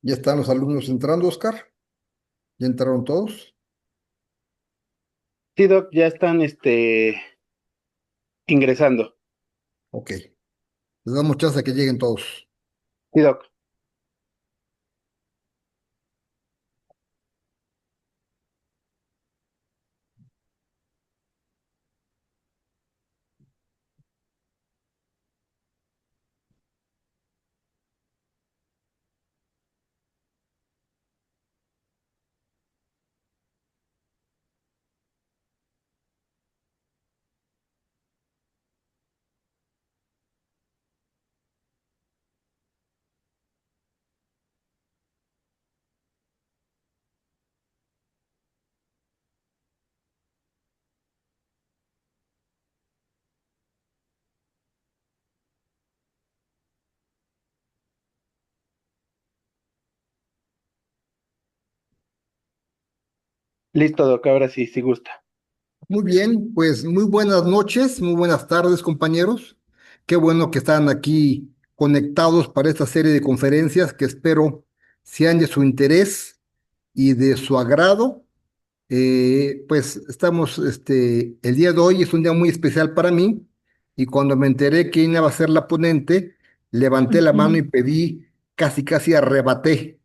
Ya están los alumnos entrando, Oscar. ¿Ya entraron todos? Sí, Doc, ya están ingresando. Ok. Les damos chance a que lleguen todos. Sí, Doc. Listo, Doc, ahora sí, sí gusta. Muy bien, pues muy buenas noches, muy buenas tardes, compañeros. Qué bueno que están aquí conectados para esta serie de conferencias que espero sean de su interés y de su agrado. Pues estamos, el día de hoy es un día muy especial para mí y cuando me enteré que iba a ser la ponente, levanté la mano y Ujú. pedí, casi arrebaté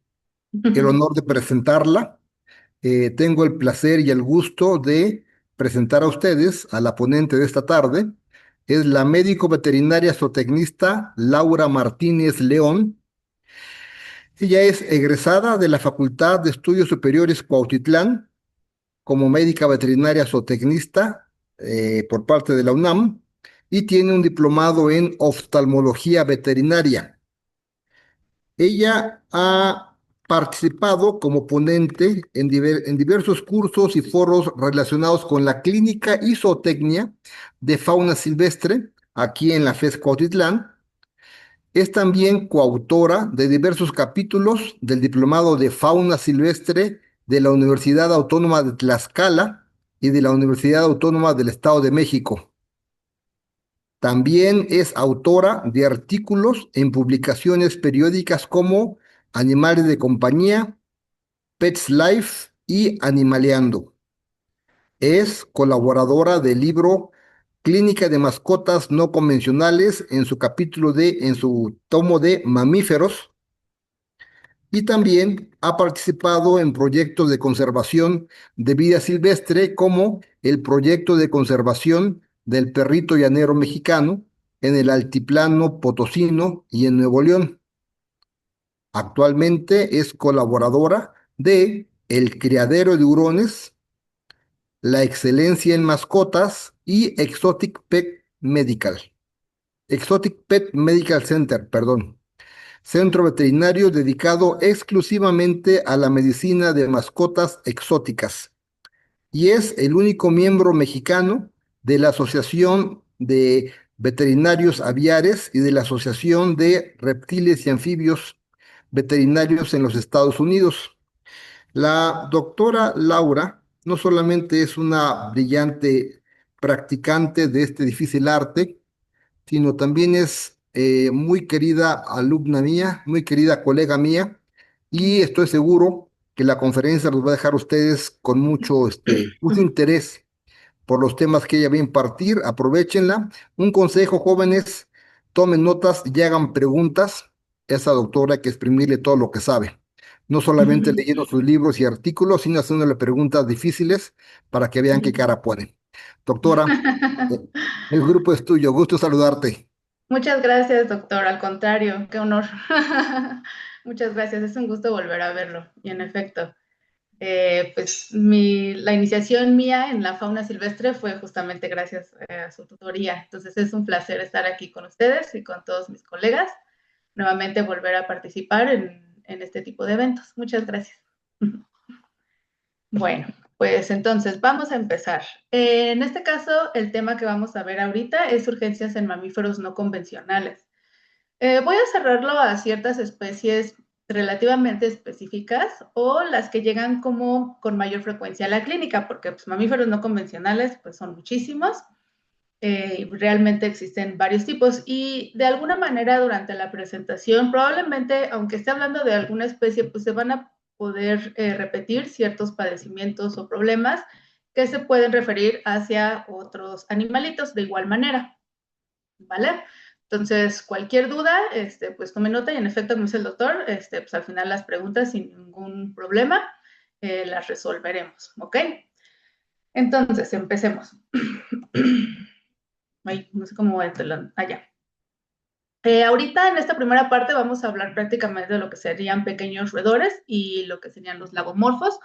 el honor de presentarla. Tengo el placer y el gusto de presentar a ustedes a la ponente de esta tarde. Es la médico veterinaria zootecnista Laura Martínez León. Ella es egresada de la Facultad de Estudios Superiores Cuautitlán como médica veterinaria zootecnista por parte de la UNAM y tiene un diplomado en oftalmología veterinaria. Ella ha participado como ponente en diversos cursos y foros relacionados con la clínica y zootecnia de fauna silvestre aquí en la FES Cuautitlán. Es también coautora de diversos capítulos del Diplomado de Fauna Silvestre de la Universidad Autónoma de Tlaxcala y de la Universidad Autónoma del Estado de México. También es autora de artículos en publicaciones periódicas como Animales de Compañía, Pets Life y Animaleando. Es colaboradora del libro Clínica de Mascotas No Convencionales en su tomo de Mamíferos, y también ha participado en proyectos de conservación de vida silvestre como el proyecto de conservación del perrito llanero mexicano en el Altiplano Potosino y en Nuevo León. Actualmente es colaboradora de El Criadero de Hurones, La Excelencia en Mascotas y Exotic Pet Medical Center, perdón. Centro veterinario dedicado exclusivamente a la medicina de mascotas exóticas y es el único miembro mexicano de la Asociación de Veterinarios Aviares y de la Asociación de Reptiles y Anfibios Veterinarios en los Estados Unidos. La doctora Laura no solamente es una brillante practicante de este difícil arte, sino también es muy querida alumna mía, muy querida colega mía, y estoy seguro que la conferencia los va a dejar a ustedes con mucho interés por los temas que ella va a impartir. Aprovechenla. Un consejo, jóvenes, tomen notas y hagan preguntas. Esa doctora hay que exprimirle todo lo que sabe. No solamente leyendo sus libros y artículos, sino haciéndole preguntas difíciles para que vean qué cara ponen. Doctora, eh, el grupo es tuyo. Gusto saludarte. Muchas gracias, doctor. Al contrario, qué honor. Muchas gracias. Es un gusto volver a verlo. Y en efecto, pues la iniciación mía en la fauna silvestre fue justamente gracias a su tutoría. Entonces es un placer estar aquí con ustedes y con todos mis colegas. Nuevamente volver a participar en este tipo de eventos. Muchas gracias. Bueno, pues entonces vamos a empezar. En este caso, el tema que vamos a ver ahorita es urgencias en mamíferos no convencionales. Voy a cerrarlo a ciertas especies relativamente específicas o las que llegan como con mayor frecuencia a la clínica, porque pues, mamíferos no convencionales pues son muchísimos. Realmente existen varios tipos y de alguna manera durante la presentación, probablemente, aunque esté hablando de alguna especie, pues se van a poder repetir ciertos padecimientos o problemas que se pueden referir hacia otros animalitos de igual manera, ¿vale? Entonces, cualquier duda, pues tome nota y en efecto, como dice el doctor, pues al final las preguntas sin ningún problema las resolveremos, ¿ok? Entonces, empecemos. Ay, no sé cómo va el telón. Allá. Ahorita en esta primera parte vamos a hablar prácticamente de lo que serían pequeños roedores y lo que serían los lagomorfos.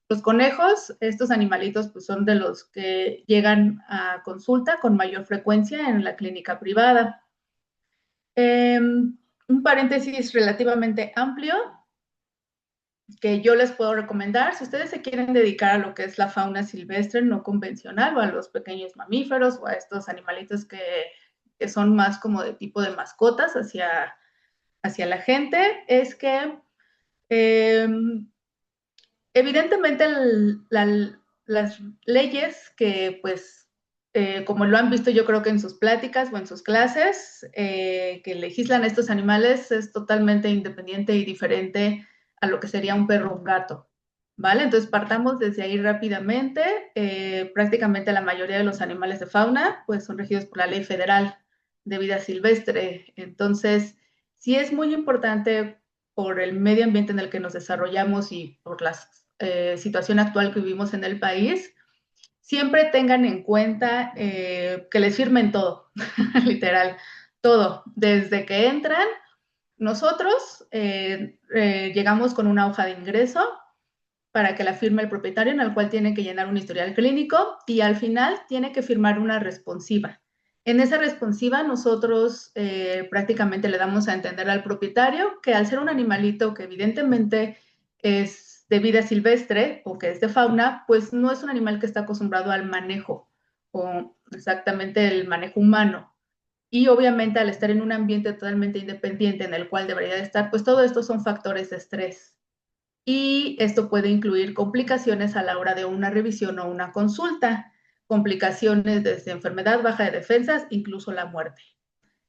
Los conejos, estos animalitos, pues son de los que llegan a consulta con mayor frecuencia en la clínica privada. Un paréntesis relativamente amplio que yo les puedo recomendar, si ustedes se quieren dedicar a lo que es la fauna silvestre no convencional o a los pequeños mamíferos o a estos animalitos que son más como de tipo de mascotas hacia la gente, es que evidentemente las leyes que pues como lo han visto yo creo que en sus pláticas o en sus clases, que legislan estos animales es totalmente independiente y diferente a lo que sería un perro o un gato, ¿vale? Entonces partamos desde ahí rápidamente. Prácticamente la mayoría de los animales de fauna pues son regidos por la Ley Federal de Vida Silvestre. Entonces, sí es muy importante por el medio ambiente en el que nos desarrollamos y por la situación actual que vivimos en el país, siempre tengan en cuenta que les firmen todo, literal, todo. Desde que entran, nosotros llegamos con una hoja de ingreso para que la firme el propietario, en el cual tiene que llenar un historial clínico y al final tiene que firmar una responsiva. En esa responsiva nosotros prácticamente le damos a entender al propietario que al ser un animalito que evidentemente es de vida silvestre o que es de fauna, pues no es un animal que está acostumbrado al manejo o exactamente el manejo humano. Y obviamente al estar en un ambiente totalmente independiente en el cual debería de estar, pues todo esto son factores de estrés. Y esto puede incluir complicaciones a la hora de una revisión o una consulta, complicaciones desde enfermedad, baja de defensas, incluso la muerte.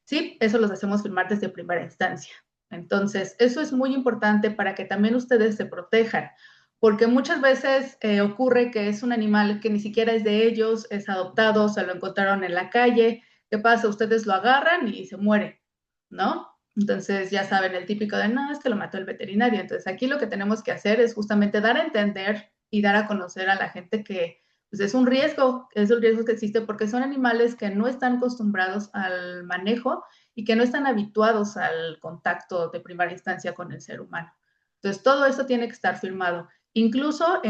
Sí, eso los hacemos firmar desde primera instancia. Entonces, eso es muy importante para que también ustedes se protejan, porque muchas veces ocurre que es un animal que ni siquiera es de ellos, es adoptado, se lo encontraron en la calle. ¿Qué pasa? Ustedes lo agarran y se muere, ¿no? Entonces ya saben el típico de, no, es que lo mató el veterinario. Entonces aquí lo que tenemos que hacer es justamente dar a entender y dar a conocer a la gente que pues es un riesgo que existe porque son animales que no están acostumbrados al manejo y que no están habituados al contacto de primera instancia con el ser humano. Entonces todo esto tiene que estar firmado. Incluso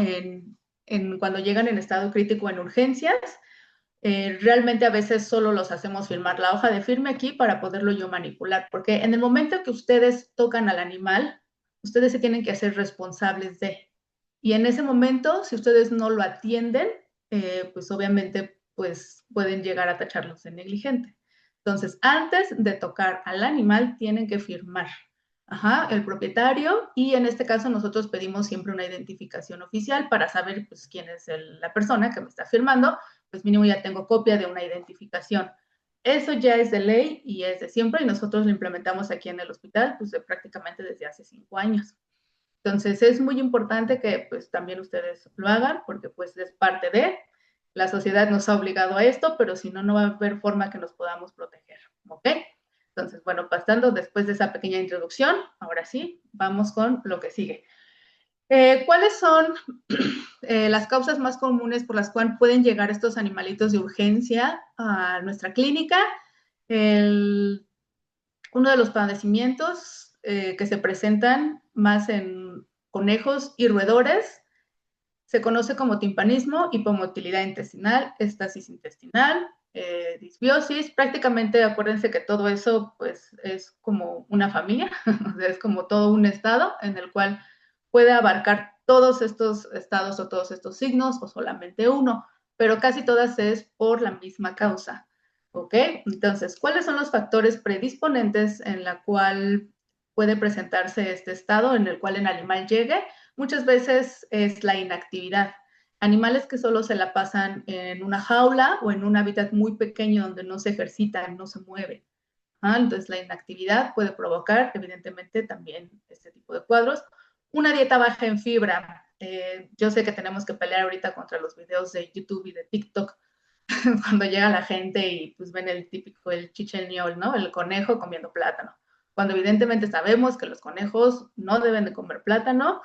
cuando llegan en estado crítico en urgencias, realmente a veces solo los hacemos firmar la hoja de firme aquí para poderlo yo manipular, porque en el momento que ustedes tocan al animal, ustedes se tienen que hacer responsables de. Y en ese momento, si ustedes no lo atienden, pues obviamente pues pueden llegar a tacharlos de negligente. Entonces, antes de tocar al animal, tienen que firmar. Ajá, el propietario, y en este caso nosotros pedimos siempre una identificación oficial para saber pues, quién es la persona que me está firmando, pues mínimo ya tengo copia de una identificación. Eso ya es de ley y es de siempre y nosotros lo implementamos aquí en el hospital pues prácticamente desde hace 5 años. Entonces es muy importante que pues también ustedes lo hagan porque pues es parte de, la sociedad nos ha obligado a esto, pero si no, no va a haber forma que nos podamos proteger, ¿ok? Entonces, bueno, pasando después de esa pequeña introducción, ahora sí, vamos con lo que sigue. ¿Cuáles son las causas más comunes por las cuales pueden llegar estos animalitos de urgencia a nuestra clínica? Uno de los padecimientos que se presentan más en conejos y roedores se conoce como timpanismo, hipomotilidad intestinal, estasis intestinal, disbiosis. Prácticamente acuérdense que todo eso pues es como una familia, es como todo un estado en el cual puede abarcar todos estos estados o todos estos signos o solamente uno, pero casi todas es por la misma causa. ¿Ok? Entonces, ¿cuáles son los factores predisponentes en la cual puede presentarse este estado en el cual el animal llegue? Muchas veces es la inactividad. Animales que solo se la pasan en una jaula o en un hábitat muy pequeño donde no se ejercitan, no se mueven. Entonces, la inactividad puede provocar, evidentemente, también este tipo de cuadros. Una dieta baja en fibra. Yo sé que tenemos que pelear ahorita contra los videos de YouTube y de TikTok cuando llega la gente y pues ven el típico, el chicheñol, ¿no? El conejo comiendo plátano. Cuando evidentemente sabemos que los conejos no deben de comer plátano,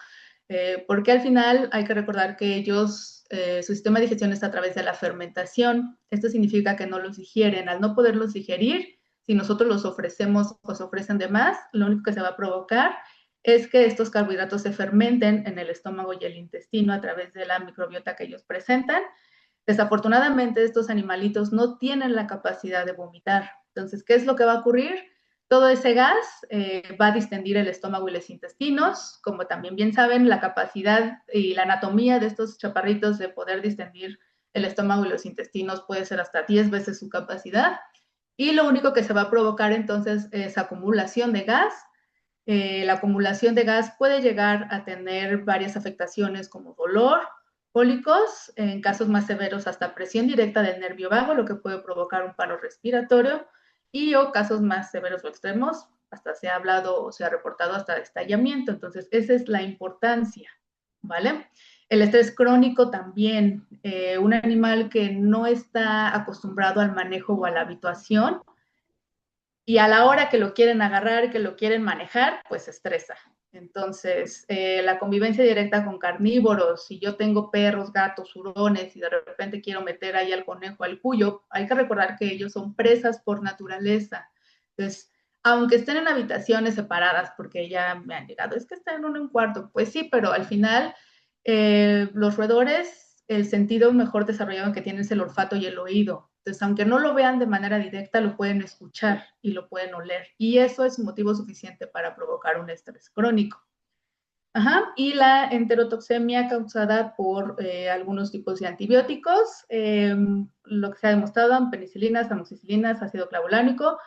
porque al final hay que recordar que ellos, su sistema de digestión está a través de la fermentación. Esto significa que no los digieren. Al no poderlos digerir, si nosotros los ofrecemos o se ofrecen de más, lo único que se va a provocar es que estos carbohidratos se fermenten en el estómago y el intestino a través de la microbiota que ellos presentan. Desafortunadamente, estos animalitos no tienen la capacidad de vomitar. Entonces, ¿qué es lo que va a ocurrir? Todo ese gas va a distendir el estómago y los intestinos. Como también bien saben, la capacidad y la anatomía de estos chaparritos de poder distendir el estómago y los intestinos puede ser hasta 10 veces su capacidad. Y lo único que se va a provocar entonces es acumulación de gas. La acumulación de gas puede llegar a tener varias afectaciones como dolor, cólicos, en casos más severos hasta presión directa del nervio vago, lo que puede provocar un paro respiratorio, y o casos más severos o extremos, hasta se ha hablado o se ha reportado hasta estallamiento. Entonces, esa es la importancia, ¿vale? El estrés crónico también, un animal que no está acostumbrado al manejo o a la habituación, y a la hora que lo quieren agarrar, que lo quieren manejar, pues se estresa. Entonces, la convivencia directa con carnívoros, si yo tengo perros, gatos, hurones y de repente quiero meter ahí al conejo, al cuyo, hay que recordar que ellos son presas por naturaleza. Entonces, aunque estén en habitaciones separadas, porque ya me han llegado, es que están en un cuarto, pues sí, pero al final los roedores, el sentido mejor desarrollado que tienen es el olfato y el oído. Entonces, aunque no lo vean de manera directa, lo pueden escuchar y lo pueden oler. Y eso es un motivo suficiente para provocar un estrés crónico. Y la enterotoxemia causada por algunos tipos de antibióticos, lo que se ha demostrado, penicilinas, amoxicilinas, ácido clavulánico,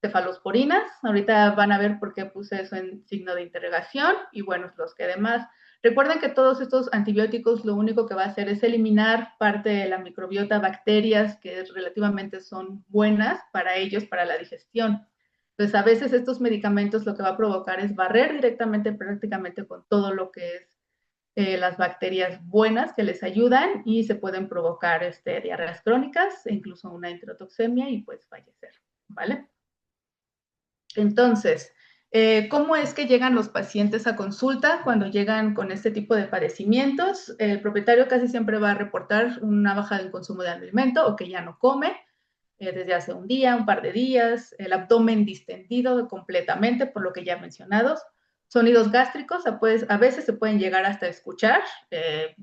cefalosporinas. Ahorita van a ver por qué puse eso en signo de interrogación y bueno, los que demás. Recuerden que todos estos antibióticos lo único que va a hacer es eliminar parte de la microbiota, bacterias que relativamente son buenas para ellos, para la digestión. Entonces, a veces estos medicamentos lo que va a provocar es barrer directamente prácticamente con todo lo que es las bacterias buenas que les ayudan y se pueden provocar diarreas crónicas e incluso una enterotoxemia y pues fallecer, ¿vale? Entonces, ¿cómo es que llegan los pacientes a consulta cuando llegan con este tipo de padecimientos? El propietario casi siempre va a reportar una baja del consumo de alimento o que ya no come desde hace un día, un par de días, el abdomen distendido completamente, por lo que ya mencionados, sonidos gástricos, a veces se pueden llegar hasta escuchar,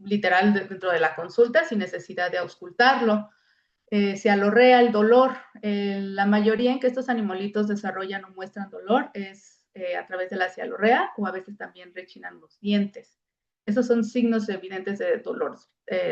literal dentro de la consulta, sin necesidad de auscultarlo. Se alorrea el dolor. La mayoría en que estos animalitos desarrollan o muestran dolor es a través de la cialorrea o a veces también rechinan los dientes. Esos son signos evidentes de dolor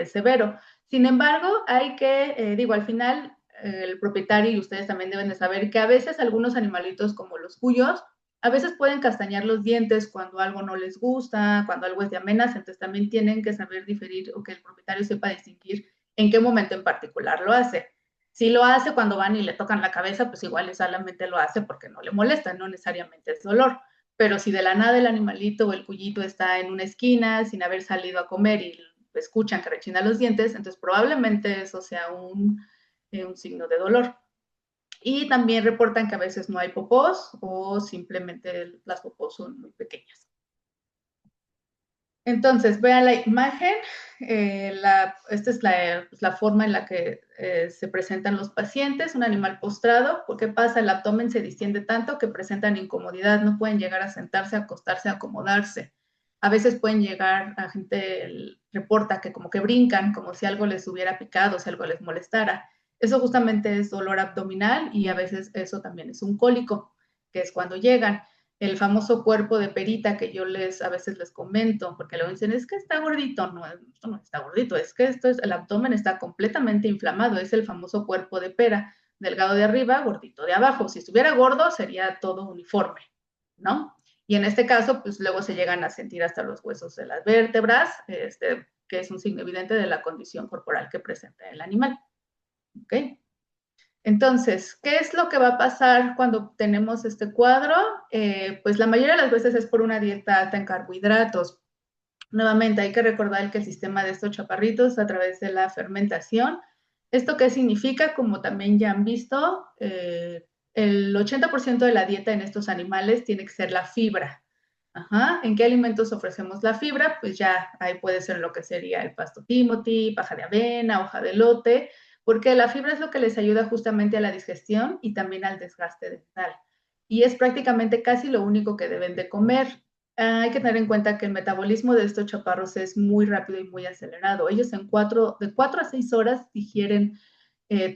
severo. Sin embargo, hay que, al final, el propietario y ustedes también deben de saber que a veces algunos animalitos como los cuyos, a veces pueden castañar los dientes cuando algo no les gusta, cuando algo es de amenaza, entonces también tienen que saber diferir o que el propietario sepa distinguir en qué momento en particular lo hace. Si lo hace cuando van y le tocan la cabeza, pues igual solamente lo hace porque no le molesta, no necesariamente es dolor. Pero si de la nada el animalito o el cuyito está en una esquina sin haber salido a comer y escuchan que rechina los dientes, entonces probablemente eso sea un signo de dolor. Y también reportan que a veces no hay popós o simplemente las popós son muy pequeñas. Entonces, vean la imagen. Esta es la forma en la que se presentan los pacientes. Un animal postrado. ¿Por qué pasa? El abdomen se distiende tanto que presentan incomodidad. No pueden llegar a sentarse, acostarse, acomodarse. A veces pueden llegar, a gente reporta que como que brincan, como si algo les hubiera picado, si algo les molestara. Eso justamente es dolor abdominal y a veces eso también es un cólico, que es cuando llegan el famoso cuerpo de perita que yo a veces les comento, porque luego dicen, es que está gordito. No, esto no está gordito, es que el abdomen está completamente inflamado, es el famoso cuerpo de pera, delgado de arriba, gordito de abajo. Si estuviera gordo, sería todo uniforme, ¿no? Y en este caso, pues luego se llegan a sentir hasta los huesos de las vértebras, que es un signo evidente de la condición corporal que presenta el animal. ¿Ok? Entonces, ¿qué es lo que va a pasar cuando tenemos este cuadro? Pues la mayoría de las veces es por una dieta alta en carbohidratos. Nuevamente, hay que recordar que el sistema de estos chaparritos a través de la fermentación. ¿Esto qué significa? Como también ya han visto, el 80% de la dieta en estos animales tiene que ser la fibra. Ajá. ¿En qué alimentos ofrecemos la fibra? Pues ya ahí puede ser lo que sería el pasto Timothy, paja de avena, hoja de elote, porque la fibra es lo que les ayuda justamente a la digestión y también al desgaste dental. Y es prácticamente casi lo único que deben de comer. Hay que tener en cuenta que el metabolismo de estos chaparros es muy rápido y muy acelerado. Ellos de 4 a 6 horas digieren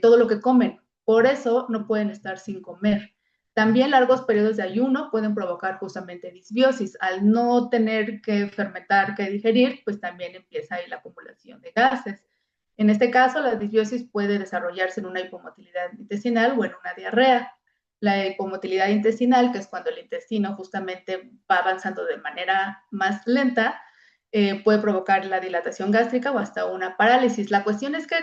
todo lo que comen. Por eso no pueden estar sin comer. También largos periodos de ayuno pueden provocar justamente disbiosis. Al no tener que fermentar, que digerir, pues también empieza ahí la acumulación de gases. En este caso, la disbiosis puede desarrollarse en una hipomotilidad intestinal o en una diarrea. La hipomotilidad intestinal, que es cuando el intestino justamente va avanzando de manera más lenta, puede provocar la dilatación gástrica o hasta una parálisis. La cuestión es que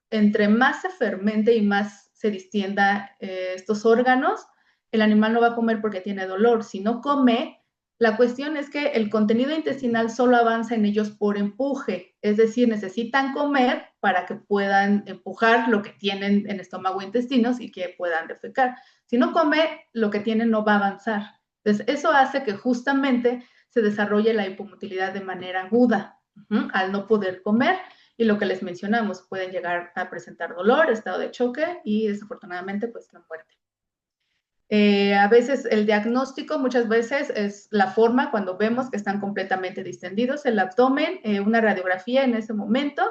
entre más se fermente y más se distienda estos órganos, el animal no va a comer porque tiene dolor. Si no come, la cuestión es que el contenido intestinal solo avanza en ellos por empuje, es decir, necesitan comer para que puedan empujar lo que tienen en estómago e intestinos y que puedan defecar. Si no come, lo que tienen no va a avanzar. Entonces, eso hace que justamente se desarrolle la hipomotilidad de manera aguda, al no poder comer. Y lo que les mencionamos, pueden llegar a presentar dolor, estado de choque y desafortunadamente pues la muerte. A veces el diagnóstico, muchas veces es la forma cuando vemos que están completamente distendidos el abdomen, una radiografía en ese momento,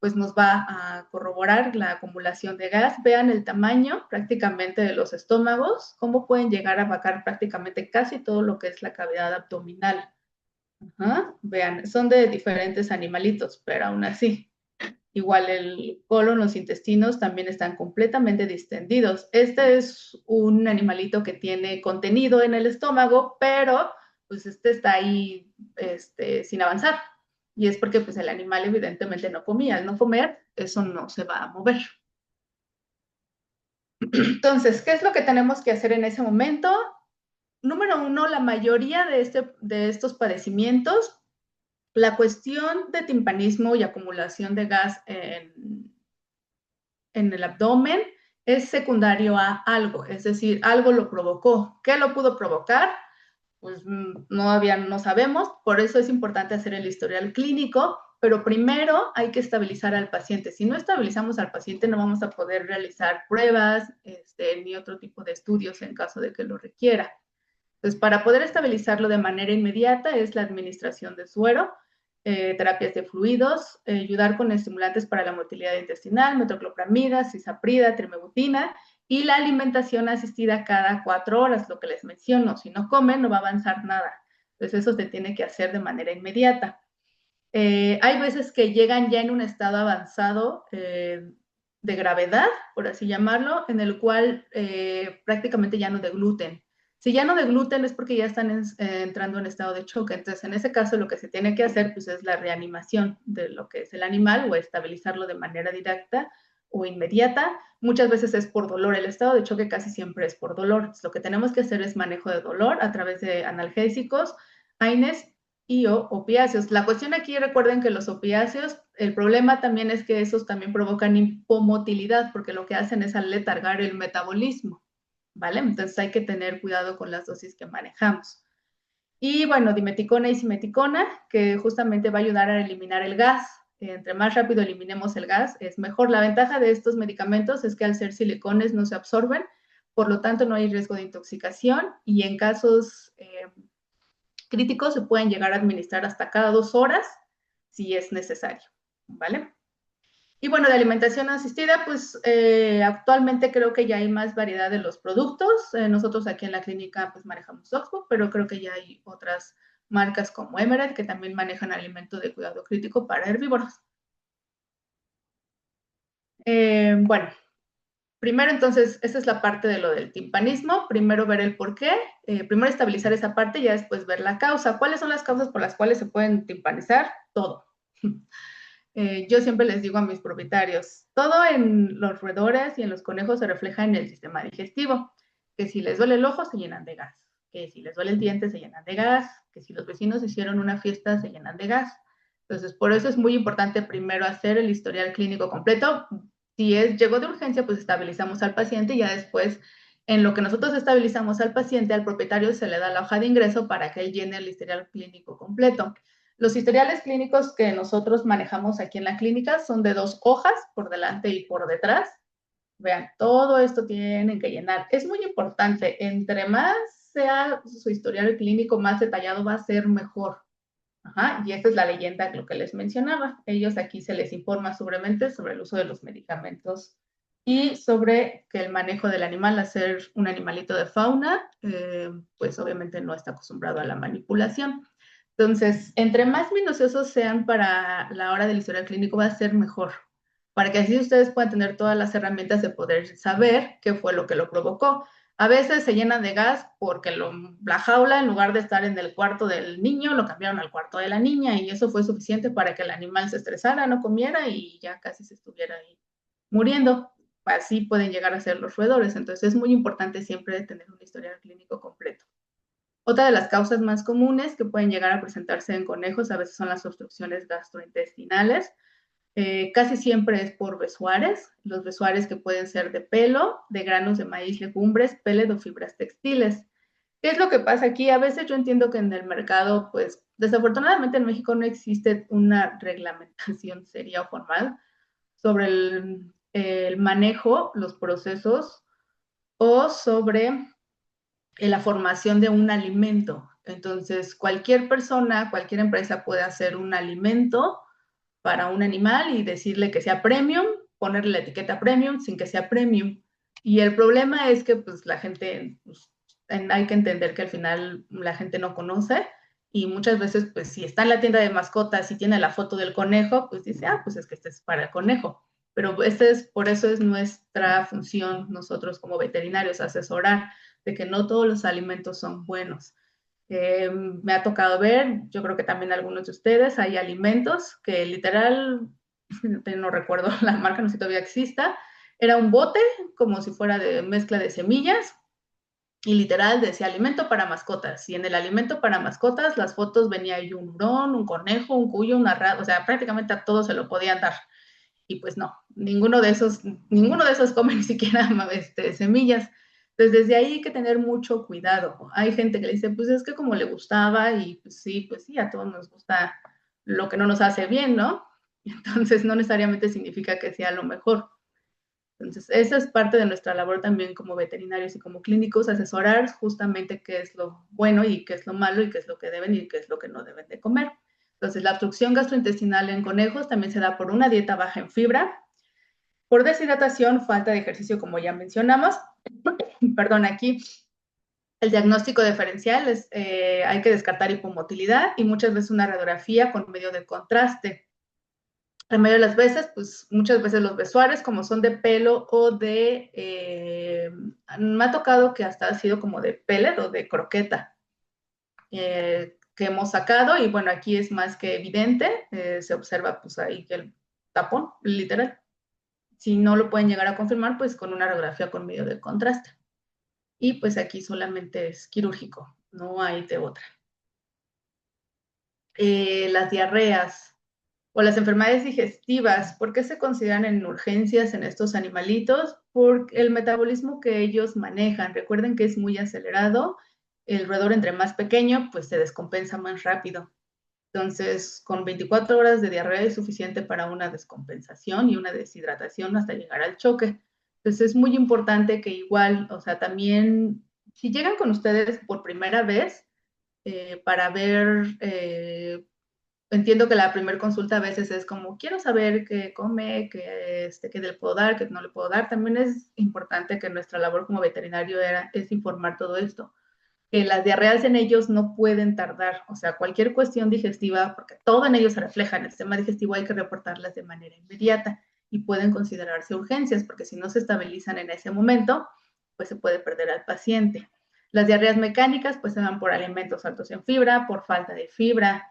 pues nos va a corroborar la acumulación de gas. Vean el tamaño prácticamente de los estómagos, cómo pueden llegar a abarcar prácticamente casi todo lo que es la cavidad abdominal. Ajá. Vean, son de diferentes animalitos, pero aún así. Igual el colon, los intestinos también están completamente distendidos. Este es un animalito que tiene contenido en el estómago, pero pues este está ahí sin avanzar. Y es porque pues el animal evidentemente no comía. Al no comer, eso no se va a mover. Entonces, ¿qué es lo que tenemos que hacer en ese momento? Número uno, la mayoría de estos padecimientos, la cuestión de timpanismo y acumulación de gas en el abdomen es secundario a algo, es decir, algo lo provocó. ¿Qué lo pudo provocar? Pues no sabemos, por eso es importante hacer el historial clínico, pero primero hay que estabilizar al paciente. Si no estabilizamos al paciente, no vamos a poder realizar pruebas ni otro tipo de estudios en caso de que lo requiera. Entonces, para poder estabilizarlo de manera inmediata es la administración de suero, terapias de fluidos, ayudar con estimulantes para la motilidad intestinal, metoclopramida, cisaprida, trimebutina, y la alimentación asistida cada 4 horas, lo que les menciono. Si no comen, no va a avanzar nada. Entonces, eso se tiene que hacer de manera inmediata. Hay veces que llegan ya en un estado avanzado de gravedad, por así llamarlo, en el cual prácticamente ya no degluten. Si ya no degluten es porque ya están entrando en estado de choque. Entonces, en ese caso, lo que se tiene que hacer pues, es la reanimación de lo que es el animal o estabilizarlo de manera directa o inmediata. Muchas veces es por dolor. El estado de choque casi siempre es por dolor. Entonces, lo que tenemos que hacer es manejo de dolor a través de analgésicos, AINES y opiáceos. La cuestión aquí, recuerden que los opiáceos, el problema también es que esos también provocan hipomotilidad, porque lo que hacen es aletargar el metabolismo, ¿vale? Entonces hay que tener cuidado con las dosis que manejamos. Y bueno, dimeticona y simeticona, que justamente va a ayudar a eliminar el gas. Entre más rápido eliminemos el gas, es mejor. La ventaja de estos medicamentos es que al ser silicones no se absorben, por lo tanto no hay riesgo de intoxicación y en casos críticos se pueden llegar a administrar hasta cada 2 horas si es necesario, ¿vale? Y bueno, de alimentación asistida, pues actualmente creo que ya hay más variedad de los productos. Nosotros aquí en la clínica pues manejamos Oxbow, pero creo que ya hay otras marcas como Emerald que también manejan alimento de cuidado crítico para herbívoros. Bueno, primero entonces, esa es la parte de lo del timpanismo. Primero ver el por qué, primero estabilizar esa parte y ya después ver la causa. ¿Cuáles son las causas por las cuales se pueden timpanizar? Todo. Yo siempre les digo a mis propietarios, todo en los roedores y en los conejos se refleja en el sistema digestivo, que si les duele el ojo se llenan de gas, que si les duele el diente se llenan de gas, que si los vecinos hicieron una fiesta se llenan de gas. Entonces, por eso es muy importante primero hacer el historial clínico completo. Si llegó de urgencia, pues estabilizamos al paciente y ya después, en lo que nosotros estabilizamos al paciente, al propietario se le da la hoja de ingreso para que él llene el historial clínico completo. Los historiales clínicos que nosotros manejamos aquí en la clínica son de 2 hojas, por delante y por detrás. Vean, todo esto tienen que llenar. Es muy importante, entre más sea su historial clínico, más detallado va a ser mejor. Ajá, y esta es la leyenda, lo que les mencionaba. Ellos aquí se les informa sobremente sobre el uso de los medicamentos y sobre que el manejo del animal, al ser un animalito de fauna, pues obviamente no está acostumbrado a la manipulación. Entonces, entre más minuciosos sean para la hora del historial clínico, va a ser mejor, para que así ustedes puedan tener todas las herramientas de poder saber qué fue lo que lo provocó. A veces se llenan de gas porque la jaula, en lugar de estar en el cuarto del niño, lo cambiaron al cuarto de la niña y eso fue suficiente para que el animal se estresara, no comiera y ya casi se estuviera ahí muriendo. Así pueden llegar a ser los roedores. Entonces es muy importante siempre tener un historial clínico completo. Otra de las causas más comunes que pueden llegar a presentarse en conejos a veces son las obstrucciones gastrointestinales. Casi siempre es por besoares, los besoares que pueden ser de pelo, de granos de maíz, legumbres, pellet o fibras textiles. ¿Qué es lo que pasa aquí? A veces yo entiendo que en el mercado, pues desafortunadamente en México no existe una reglamentación seria o formal sobre el manejo, los procesos o sobre la formación de un alimento. Entonces, cualquier persona, cualquier empresa puede hacer un alimento para un animal y decirle que sea premium, ponerle la etiqueta premium sin que sea premium. Y el problema es que pues la gente, pues, hay que entender que al final la gente no conoce y muchas veces pues si está en la tienda de mascotas y tiene la foto del conejo, pues dice, ah, pues es que este es para el conejo. Pero por eso es nuestra función nosotros como veterinarios, asesorar de que no todos los alimentos son buenos. Me ha tocado ver, yo creo que también algunos de ustedes, hay alimentos que literal, no recuerdo la marca, no sé si todavía exista, era un bote como si fuera de mezcla de semillas y literal decía alimento para mascotas. Y en el alimento para mascotas las fotos venía ahí un hurón, un conejo, un cuyo, una rata, o sea, prácticamente a todos se lo podían dar. Y pues no, ninguno de esos come ni siquiera semillas. Entonces, desde ahí hay que tener mucho cuidado. Hay gente que le dice, pues es que como le gustaba, y pues sí, a todos nos gusta lo que no nos hace bien, ¿no? Entonces, no necesariamente significa que sea lo mejor. Entonces, esa es parte de nuestra labor también como veterinarios y como clínicos, asesorar justamente qué es lo bueno y qué es lo malo y qué es lo que deben y qué es lo que no deben de comer. Entonces, la obstrucción gastrointestinal en conejos también se da por una dieta baja en fibra, por deshidratación, falta de ejercicio, como ya mencionamos. Perdón, aquí el diagnóstico diferencial es, hay que descartar hipomotilidad y muchas veces una radiografía con medio de contraste. La mayoría de las veces, pues muchas veces los besoares, como son de pelo o me ha tocado que hasta ha sido como de pellet o de croqueta, que hemos sacado y bueno, aquí es más que evidente, se observa pues ahí que el tapón, literal. Si no lo pueden llegar a confirmar, pues con una radiografía con medio de contraste. Y pues aquí solamente es quirúrgico, no hay de otra. Las diarreas o las enfermedades digestivas, ¿por qué se consideran en urgencias en estos animalitos? Por el metabolismo que ellos manejan. Recuerden que es muy acelerado. El roedor entre más pequeño, pues se descompensa más rápido. Entonces, con 24 horas de diarrea es suficiente para una descompensación y una deshidratación hasta llegar al choque. Entonces, es muy importante que igual, o sea, también, si llegan con ustedes por primera vez, para ver, entiendo que la primera consulta a veces es como, quiero saber qué come, qué le puedo dar, qué no le puedo dar. También es importante que nuestra labor como veterinario es informar todo esto, que las diarreas en ellos no pueden tardar, o sea, cualquier cuestión digestiva, porque todo en ellos se refleja en el sistema digestivo, hay que reportarlas de manera inmediata y pueden considerarse urgencias, porque si no se estabilizan en ese momento, pues se puede perder al paciente. Las diarreas mecánicas, pues se dan por alimentos altos en fibra, por falta de fibra,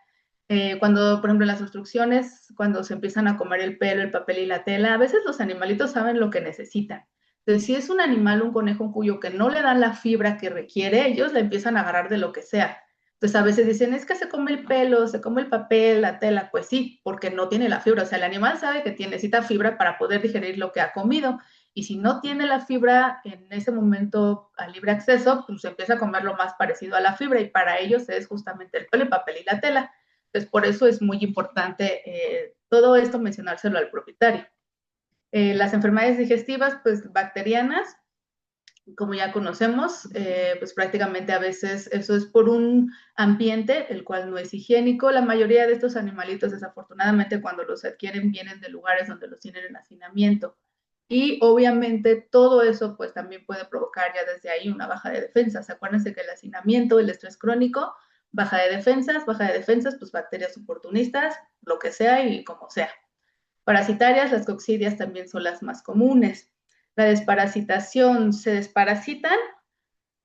Cuando, por ejemplo, en las instrucciones, cuando se empiezan a comer el pelo, el papel y la tela, a veces los animalitos saben lo que necesitan. Entonces, si es un animal, un conejo, un cuyo que no le dan la fibra que requiere, ellos la empiezan a agarrar de lo que sea. Entonces, a veces dicen, es que se come el pelo, se come el papel, la tela. Pues sí, porque no tiene la fibra. O sea, el animal sabe que necesita fibra para poder digerir lo que ha comido. Y si no tiene la fibra en ese momento a libre acceso, pues empieza a comer lo más parecido a la fibra. Y para ellos es justamente el pelo, el papel y la tela. Entonces, por eso es muy importante todo esto mencionárselo al propietario. Las enfermedades digestivas, pues bacterianas, como ya conocemos, pues prácticamente a veces eso es por un ambiente el cual no es higiénico. La mayoría de estos animalitos, desafortunadamente, cuando los adquieren, vienen de lugares donde los tienen en hacinamiento. Y obviamente todo eso pues también puede provocar ya desde ahí una baja de defensas. Acuérdense que el hacinamiento, el estrés crónico, baja de defensas, pues bacterias oportunistas, lo que sea y como sea. Parasitarias, las coccidias también son las más comunes. La desparasitación, ¿se desparasitan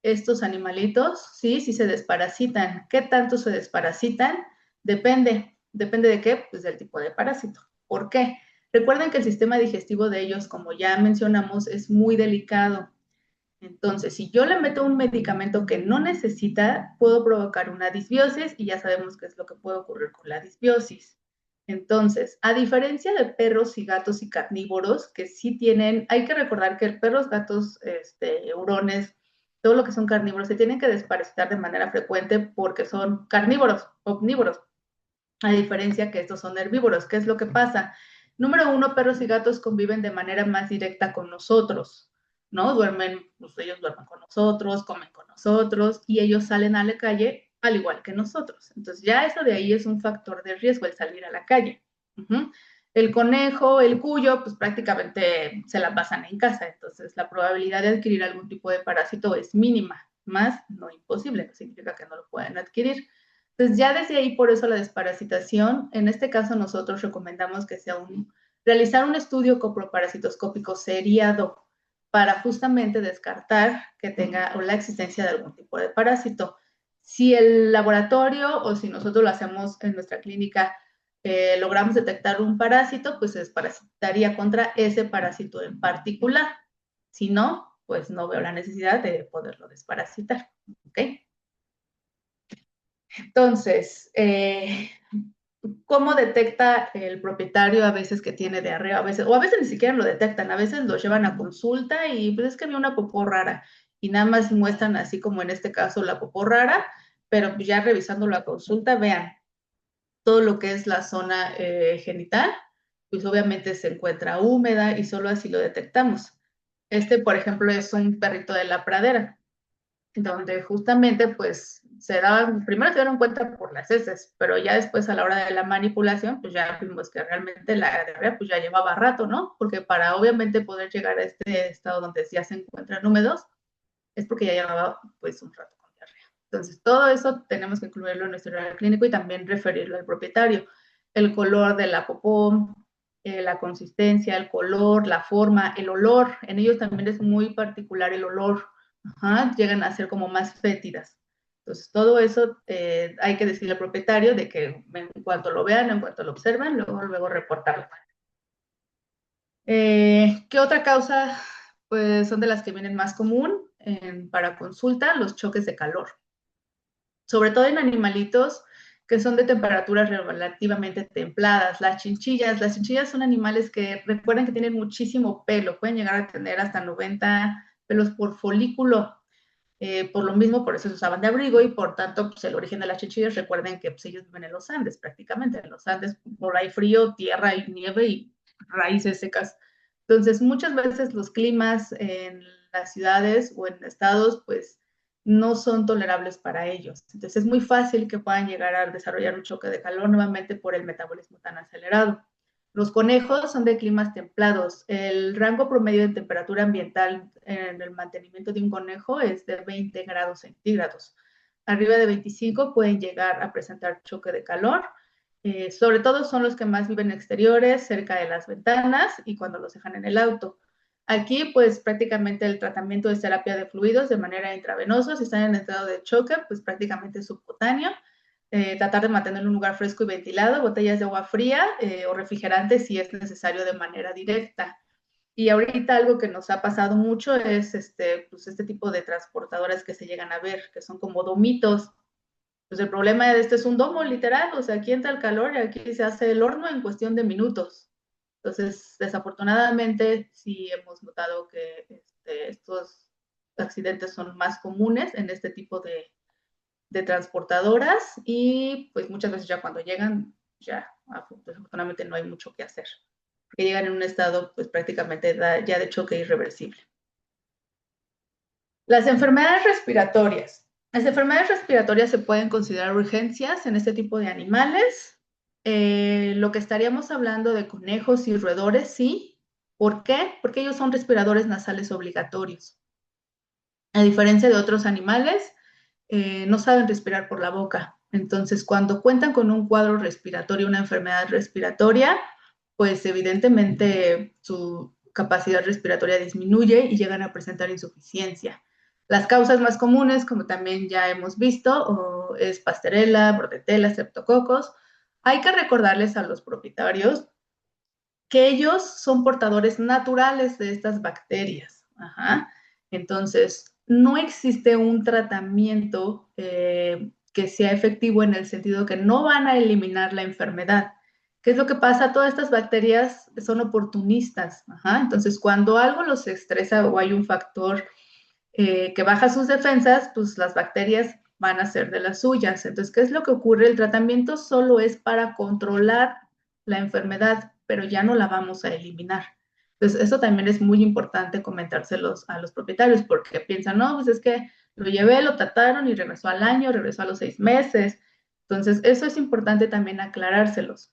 estos animalitos? Sí, sí se desparasitan. ¿Qué tanto se desparasitan? Depende de qué, pues del tipo de parásito. ¿Por qué? Recuerden que el sistema digestivo de ellos, como ya mencionamos, es muy delicado. Entonces, si yo le meto un medicamento que no necesita, puedo provocar una disbiosis y ya sabemos qué es lo que puede ocurrir con la disbiosis. Entonces, a diferencia de perros y gatos y carnívoros, que sí tienen, hay que recordar que perros, gatos, hurones, todo lo que son carnívoros, se tienen que desparasitar de manera frecuente porque son carnívoros, omnívoros, a diferencia que estos son herbívoros. ¿Qué es lo que pasa? Número uno, perros y gatos conviven de manera más directa con nosotros, ¿no? Pues ellos duermen con nosotros, comen con nosotros y ellos salen a la calle al igual que nosotros. Entonces ya eso de ahí es un factor de riesgo, el salir a la calle. El conejo, el cuyo, pues prácticamente se la pasan en casa, entonces la probabilidad de adquirir algún tipo de parásito es mínima, más no imposible, no significa que no lo puedan adquirir. Entonces ya desde ahí, por eso la desparasitación, en este caso nosotros recomendamos que sea realizar un estudio coproparasitoscópico seriado para justamente descartar que tenga o la existencia de algún tipo de parásito. Si el laboratorio o si nosotros lo hacemos en nuestra clínica logramos detectar un parásito, pues se desparasitaría contra ese parásito en particular. Si no, pues no veo la necesidad de poderlo desparasitar. ¿Ok? Entonces, ¿cómo detecta el propietario a veces que tiene diarrea? O a veces ni siquiera lo detectan, a veces lo llevan a consulta y pues es que había una popó rara y nada más muestran así como en este caso la popó rara, pero pues ya revisando la consulta, vean, todo lo que es la zona genital, pues obviamente se encuentra húmeda y solo así lo detectamos. Por ejemplo, es un perrito de la pradera, donde justamente pues primero se dieron cuenta por las heces, pero ya después a la hora de la manipulación, pues ya vimos que realmente la diarrea pues ya llevaba rato, ¿no? Porque para obviamente poder llegar a este estado donde ya se encuentran húmedos, es porque ya llevaba pues un rato con diarrea. Entonces, todo eso tenemos que incluirlo en nuestro historial clínico y también referirlo al propietario. El color de la popó, la consistencia, el color, la forma, el olor. En ellos también es muy particular el olor. Ajá, llegan a ser como más fétidas. Entonces, todo eso hay que decirle al propietario de que en cuanto lo vean, en cuanto lo observen, luego reportarlo. ¿Qué otra causa? Pues son de las que vienen más común para consulta, los choques de calor. Sobre todo en animalitos que son de temperaturas relativamente templadas. Las chinchillas son animales que recuerden que tienen muchísimo pelo, pueden llegar a tener hasta 90 pelos por folículo. Por lo mismo, por eso se usaban de abrigo y por tanto, pues el origen de las chinchillas, recuerden que pues, ellos viven en los Andes prácticamente, en los Andes por ahí frío, tierra y nieve y raíces secas. Entonces, muchas veces los climas en las ciudades o en estados, pues no son tolerables para ellos. Entonces, es muy fácil que puedan llegar a desarrollar un choque de calor nuevamente por el metabolismo tan acelerado. Los conejos son de climas templados. El rango promedio de temperatura ambiental en el mantenimiento de un conejo es de 20 grados centígrados. Arriba de 25 pueden llegar a presentar choque de calor. Sobre todo son los que más viven exteriores, cerca de las ventanas y cuando los dejan en el auto. Aquí, pues prácticamente el tratamiento es terapia de fluidos de manera intravenosa. Si están en estado de choque, pues prácticamente subcutáneo. tratar de mantener un lugar fresco y ventilado, botellas de agua fría o refrigerantes si es necesario de manera directa. Y ahorita algo que nos ha pasado mucho es pues este tipo de transportadoras que se llegan a ver, que son como domitos. Pues el problema de este es un domo literal, o sea, aquí entra el calor y aquí se hace el horno en cuestión de minutos. Entonces, desafortunadamente, sí hemos notado que estos accidentes son más comunes en este tipo de transportadoras y pues muchas veces ya cuando llegan, ya desafortunadamente no hay mucho que hacer, porque llegan en un estado pues prácticamente ya de choque irreversible. Las enfermedades respiratorias. Las enfermedades respiratorias se pueden considerar urgencias en este tipo de animales. Lo que estaríamos hablando de conejos y roedores, sí. ¿Por qué? Porque ellos son respiradores nasales obligatorios. A diferencia de otros animales, no saben respirar por la boca. Entonces, cuando cuentan con un cuadro respiratorio, una enfermedad respiratoria, pues evidentemente su capacidad respiratoria disminuye y llegan a presentar insuficiencia. Las causas más comunes, como también ya hemos visto, es Pasteurella, Bordetella, Streptococos. Hay que recordarles a los propietarios que ellos son portadores naturales de estas bacterias. Ajá. Entonces, no existe un tratamiento que sea efectivo en el sentido que no van a eliminar la enfermedad. ¿Qué es lo que pasa? Todas estas bacterias son oportunistas. Ajá. Entonces, cuando algo los estresa o hay un factor que baja sus defensas, pues las bacterias van a ser de las suyas. Entonces, ¿qué es lo que ocurre? El tratamiento solo es para controlar la enfermedad, pero ya no la vamos a eliminar. Entonces, eso también es muy importante comentárselos a los propietarios, porque piensan, no, pues es que lo llevé, lo trataron y regresó al año, regresó a los 6 meses. Entonces, eso es importante también aclarárselos,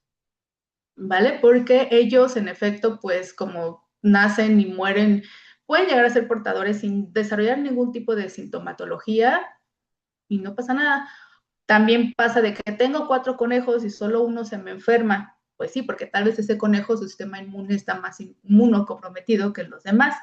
¿vale? Porque ellos, en efecto, pues como nacen y mueren, pueden llegar a ser portadores sin desarrollar ningún tipo de sintomatología y no pasa nada. También pasa de que tengo 4 conejos y solo uno se me enferma. Pues sí, porque tal vez ese conejo, su sistema inmune está más inmunocomprometido que los demás.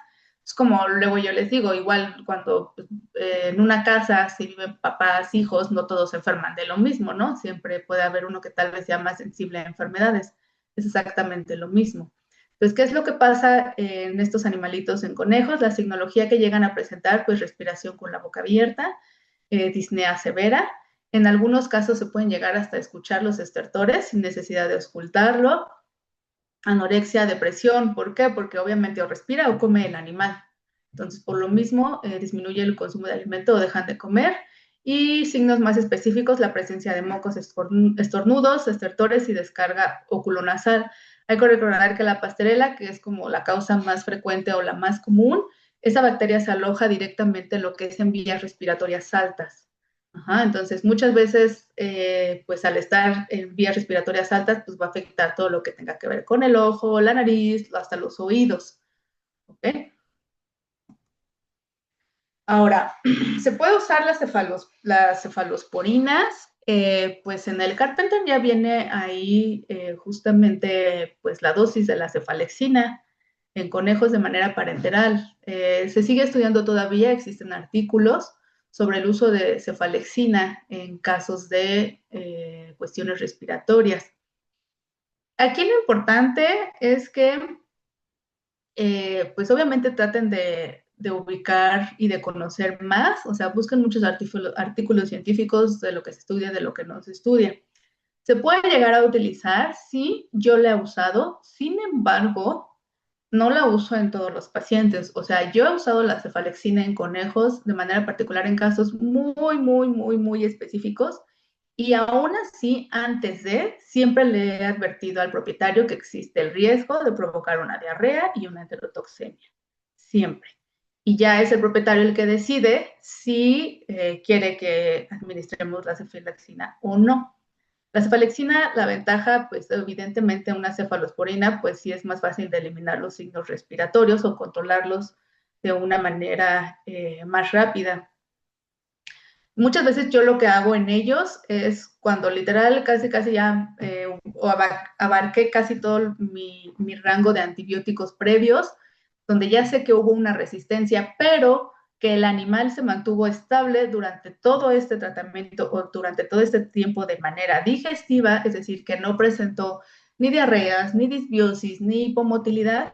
Es como luego yo les digo, igual cuando en una casa, si viven papás, hijos, no todos se enferman de lo mismo, ¿no? Siempre puede haber uno que tal vez sea más sensible a enfermedades. Es exactamente lo mismo. Entonces, ¿qué es lo que pasa en estos animalitos en conejos? La signología que llegan a presentar, pues respiración con la boca abierta, disnea severa. En algunos casos se pueden llegar hasta escuchar los estertores sin necesidad de auscultarlo. Anorexia, depresión, ¿por qué? Porque obviamente o respira o come el animal. Entonces, por lo mismo, disminuye el consumo de alimento o dejan de comer. Y signos más específicos, la presencia de mocos, estornudos, estertores y descarga oculonasal. Hay que recordar que la Pasteurella, que es como la causa más frecuente o la más común, esa bacteria se aloja directamente en lo que es en vías respiratorias altas. Ajá, entonces, muchas veces, pues al estar en vías respiratorias altas, pues va a afectar todo lo que tenga que ver con el ojo, la nariz, hasta los oídos. ¿Ok? Ahora, ¿se puede usar las cefalosporinas? Pues en el Carpenter ya viene ahí justamente pues la dosis de la cefalexina en conejos de manera parenteral. Se sigue estudiando todavía, existen artículos sobre el uso de cefalexina en casos de cuestiones respiratorias. Aquí lo importante es que pues obviamente traten de ubicar y de conocer más, o sea, busquen muchos artículos científicos de lo que se estudia, de lo que no se estudia. Se puede llegar a utilizar, sí, yo la he usado, sin embargo, no la uso en todos los pacientes. O sea, yo he usado la cefalexina en conejos de manera particular en casos muy específicos y aún así, antes de, siempre le he advertido al propietario que existe el riesgo de provocar una diarrea y una enterotoxemia. Siempre. Y ya es el propietario el que decide si quiere que administremos la cefalexina o no. La cefalexina, la ventaja, pues evidentemente una cefalosporina, pues sí es más fácil de eliminar los signos respiratorios o controlarlos de una manera más rápida. Muchas veces yo lo que hago en ellos es cuando literal casi ya abarqué casi todo mi rango de antibióticos previos, donde ya sé que hubo una resistencia, pero que el animal se mantuvo estable durante todo este tratamiento o durante todo este tiempo de manera digestiva, es decir, que no presentó ni diarreas, ni disbiosis, ni hipomotilidad,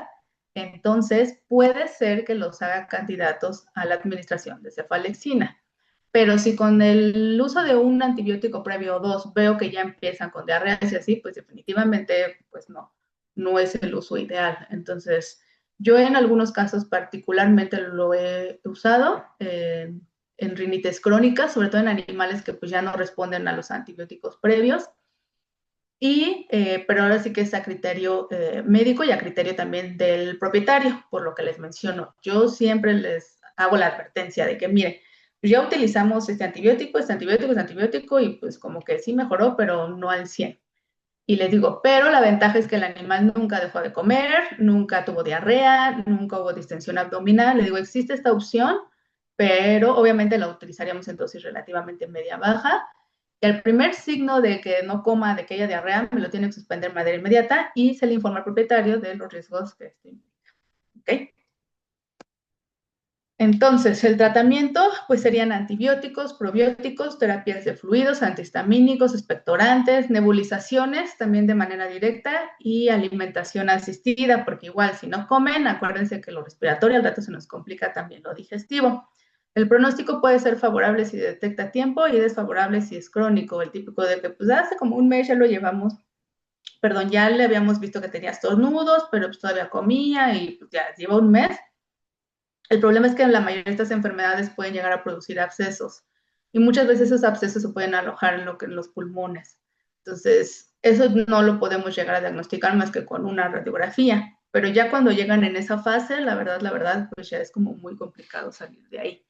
entonces puede ser que los haga candidatos a la administración de cefalexina. Pero si con el uso de un antibiótico previo o dos veo que ya empiezan con diarreas y así, pues definitivamente pues no es el uso ideal. Entonces, yo en algunos casos particularmente lo he usado en rinitis crónicas, sobre todo en animales que pues ya no responden a los antibióticos previos. Pero ahora sí que es a criterio médico y a criterio también del propietario, por lo que les menciono. Yo siempre les hago la advertencia de que, mire, ya utilizamos este antibiótico, y pues como que sí mejoró, pero no al 100. Y les digo, pero la ventaja es que el animal nunca dejó de comer, nunca tuvo diarrea, nunca hubo distensión abdominal. Le digo, existe esta opción, pero obviamente la utilizaríamos en dosis relativamente media-baja. El primer signo de que no coma, de que haya diarrea, me lo tiene que suspender de manera inmediata y se le informa al propietario de los riesgos que esto implica. ¿Okay? Entonces, el tratamiento pues serían antibióticos, probióticos, terapias de fluidos, antihistamínicos, expectorantes, nebulizaciones también de manera directa y alimentación asistida, porque igual si no comen, acuérdense que lo respiratorio al rato se nos complica también lo digestivo. El pronóstico puede ser favorable si detecta a tiempo y desfavorable si es crónico, el típico de que pues hace como un mes ya lo llevamos, perdón, ya le habíamos visto que tenía estornudos, pero pues todavía comía y pues ya lleva un mes. El problema es que la mayoría de estas enfermedades pueden llegar a producir abscesos y muchas veces esos abscesos se pueden alojar en los pulmones. Entonces, eso no lo podemos llegar a diagnosticar más que con una radiografía, pero ya cuando llegan en esa fase, la verdad, pues ya es como muy complicado salir de ahí.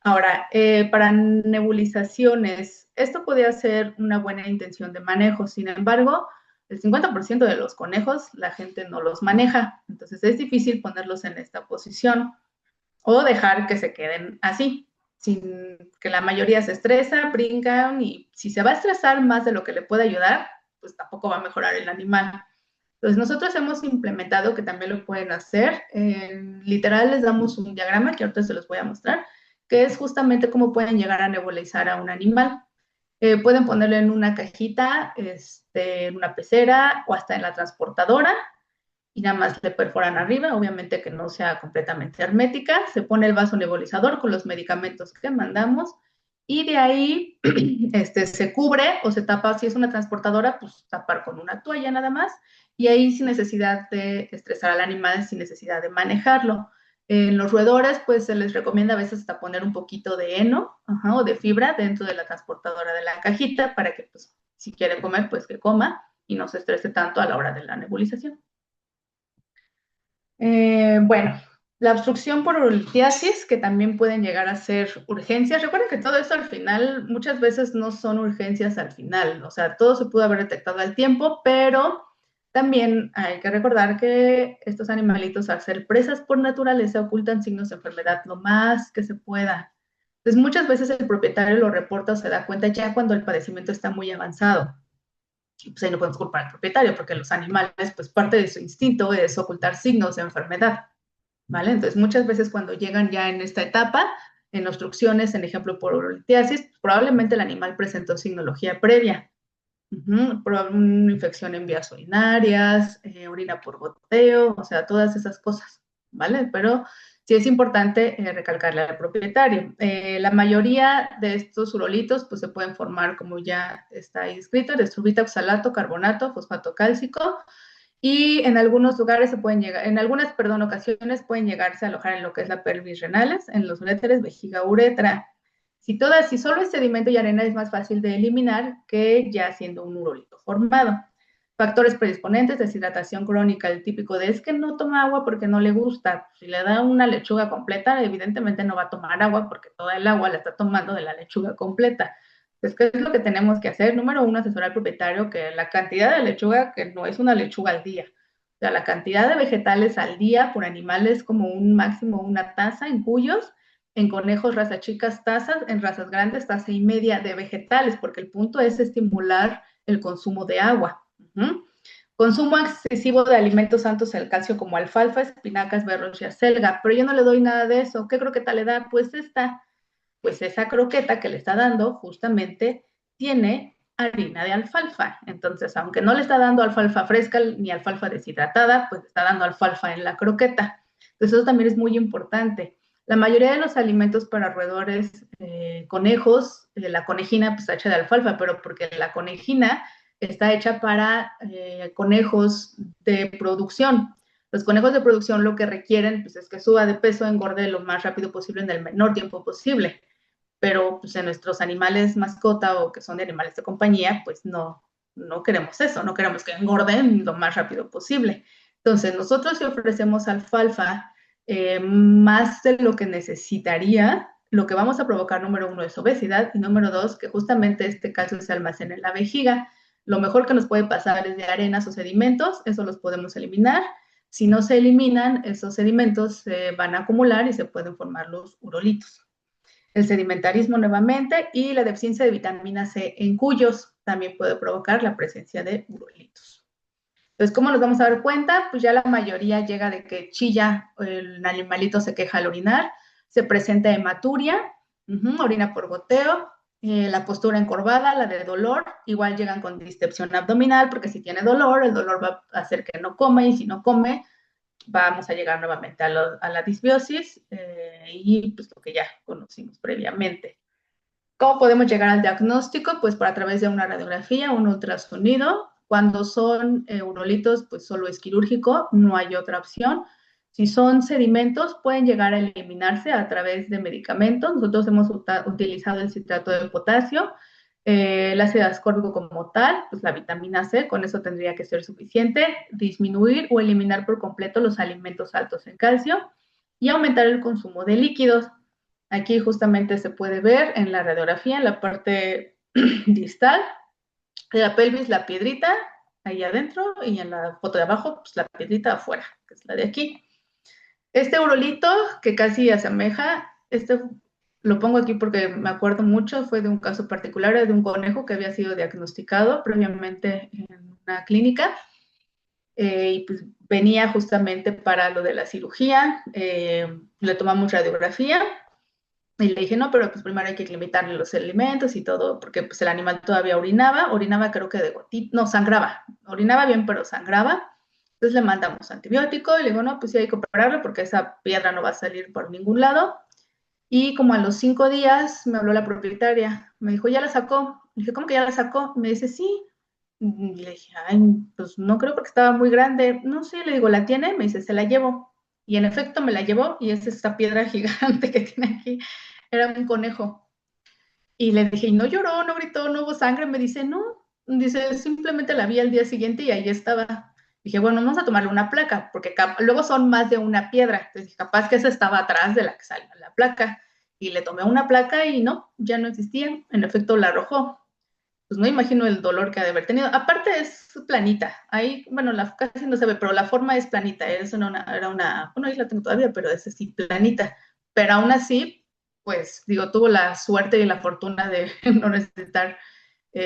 Ahora, para nebulizaciones, esto podría ser una buena intención de manejo, sin embargo, el 50% de los conejos la gente no los maneja, entonces es difícil ponerlos en esta posición o dejar que se queden así, sin que la mayoría se estresa, brincan y si se va a estresar más de lo que le puede ayudar, pues tampoco va a mejorar el animal. Entonces nosotros hemos implementado que también lo pueden hacer. Literal les damos un diagrama que ahorita se los voy a mostrar, que es justamente cómo pueden llegar a nebulizar a un animal. Pueden ponerlo en una cajita, en una pecera o hasta en la transportadora y nada más le perforan arriba, obviamente que no sea completamente hermética, se pone el vaso nebulizador con los medicamentos que mandamos y de ahí se cubre o se tapa, si es una transportadora, pues tapar con una toalla nada más y ahí sin necesidad de estresar al animal, sin necesidad de manejarlo. En los roedores, pues se les recomienda a veces hasta poner un poquito de heno o de fibra dentro de la transportadora de la cajita para que, pues, si quiere comer, pues que coma y no se estrese tanto a la hora de la nebulización. Bueno, la obstrucción por urtiasis, que también pueden llegar a ser urgencias. Recuerden que todo esto al final, muchas veces no son urgencias al final, o sea, todo se pudo haber detectado al tiempo, pero también hay que recordar que estos animalitos, al ser presas por naturaleza, ocultan signos de enfermedad lo más que se pueda. Entonces, muchas veces el propietario lo reporta o se da cuenta ya cuando el padecimiento está muy avanzado. Y pues ahí no podemos culpar al propietario, porque los animales, pues parte de su instinto es ocultar signos de enfermedad, ¿vale? Entonces, muchas veces cuando llegan ya en esta etapa, en obstrucciones, en ejemplo, por urolitiasis, probablemente el animal presentó signología previa. Una infección en vías urinarias, orina por goteo, o sea, todas esas cosas, ¿vale? Pero sí es importante recalcarle al propietario. La mayoría de estos urolitos pues se pueden formar, como ya está ahí escrito, de estrubita, oxalato, carbonato, fosfato cálcico, y en algunos lugares se pueden llegar, en algunas, perdón, ocasiones pueden llegarse a alojar en lo que es la pelvis renales, en los uréteres, vejiga, uretra. Si solo es sedimento y arena es más fácil de eliminar que ya siendo un urolito formado. Factores predisponentes, deshidratación crónica, el típico de es que no toma agua porque no le gusta. Si le da una lechuga completa, evidentemente no va a tomar agua porque toda el agua la está tomando de la lechuga completa. Entonces, ¿qué es lo que tenemos que hacer? Número uno, asesorar al propietario que la cantidad de lechuga, que no es una lechuga al día, o sea, la cantidad de vegetales al día por animal es como un máximo una taza en cuyos, en conejos raza chicas tazas, en razas grandes taza y media de vegetales, porque el punto es estimular el consumo de agua. Consumo excesivo de alimentos altos en calcio como alfalfa, espinacas, berros y acelga, pero yo no le doy nada de eso. ¿Qué croqueta le da? Pues esa croqueta que le está dando justamente tiene harina de alfalfa. Entonces, aunque no le está dando alfalfa fresca ni alfalfa deshidratada, pues está dando alfalfa en la croqueta. Entonces, eso también es muy importante. La mayoría de los alimentos para roedores, conejos, la conejina pues está hecha de alfalfa, pero porque la conejina está hecha para conejos de producción. Los conejos de producción lo que requieren pues, es que suba de peso, engorde lo más rápido posible en el menor tiempo posible. Pero pues, en nuestros animales mascota o que son de animales de compañía, pues no queremos eso, no queremos que engorden lo más rápido posible. Entonces, nosotros si ofrecemos alfalfa más de lo que necesitaría, lo que vamos a provocar, número 1, es obesidad, y número 2, que justamente este calcio se almacena en la vejiga. Lo mejor que nos puede pasar es de arenas o sedimentos, eso los podemos eliminar. Si no se eliminan, esos sedimentos se van a acumular y se pueden formar los urolitos. El sedimentarismo nuevamente y la deficiencia de vitamina C en cuyos también puede provocar la presencia de urolitos. Entonces, ¿cómo nos vamos a dar cuenta? Pues ya la mayoría llega de que chilla, el animalito se queja al orinar, se presenta hematuria, orina por goteo, la postura encorvada, la de dolor, igual llegan con distensión abdominal, porque si tiene dolor, el dolor va a hacer que no come, y si no come, vamos a llegar nuevamente a la disbiosis y pues lo que ya conocimos previamente. ¿Cómo podemos llegar al diagnóstico? Pues por a través de una radiografía, un ultrasonido. Cuando son urolitos, pues solo es quirúrgico, no hay otra opción. Si son sedimentos, pueden llegar a eliminarse a través de medicamentos. Nosotros hemos utilizado el citrato de potasio, el ácido ascórbico como tal, pues la vitamina C, con eso tendría que ser suficiente, disminuir o eliminar por completo los alimentos altos en calcio y aumentar el consumo de líquidos. Aquí justamente se puede ver en la radiografía, en la parte distal de la pelvis, la piedrita ahí adentro y en la foto de abajo, pues la piedrita afuera, que es la de aquí. Este urolito que casi asemeja, lo pongo aquí porque me acuerdo mucho, fue de un caso particular, de un conejo que había sido diagnosticado previamente en una clínica y pues venía justamente para lo de la cirugía, le tomamos radiografía y le dije, no, pero pues primero hay que limitarle los alimentos y todo, porque pues el animal todavía orinaba creo que de gotita, no, sangraba, orinaba bien, pero sangraba. Entonces le mandamos antibiótico y le digo, no, pues sí hay que operarlo porque esa piedra no va a salir por ningún lado. Y como a los 5 días me habló la propietaria, me dijo, ¿ya la sacó? Le dije, ¿cómo que ya la sacó? Me dice, sí. Y le dije, ay, pues no creo porque estaba muy grande. No sé, le digo, ¿la tiene? Me dice, se la llevo. Y en efecto me la llevó y es esta piedra gigante que tiene aquí. Era un conejo. Y le dije, y no lloró, no gritó, no hubo sangre. Me dice, no. Dice, simplemente la vi al día siguiente y ahí estaba. Dije, bueno, vamos a tomarle una placa, porque luego son más de una piedra. Entonces, capaz que esa estaba atrás de la que sale la placa. Y le tomé una placa y no, ya no existía. En efecto, la arrojó. Pues no imagino el dolor que ha de haber tenido. Aparte es planita. Ahí, bueno, casi no se ve, pero la forma es planita. Era una, bueno, ahí la tengo todavía, pero es así, planita. Pero aún así, pues digo, tuvo la suerte y la fortuna de no necesitar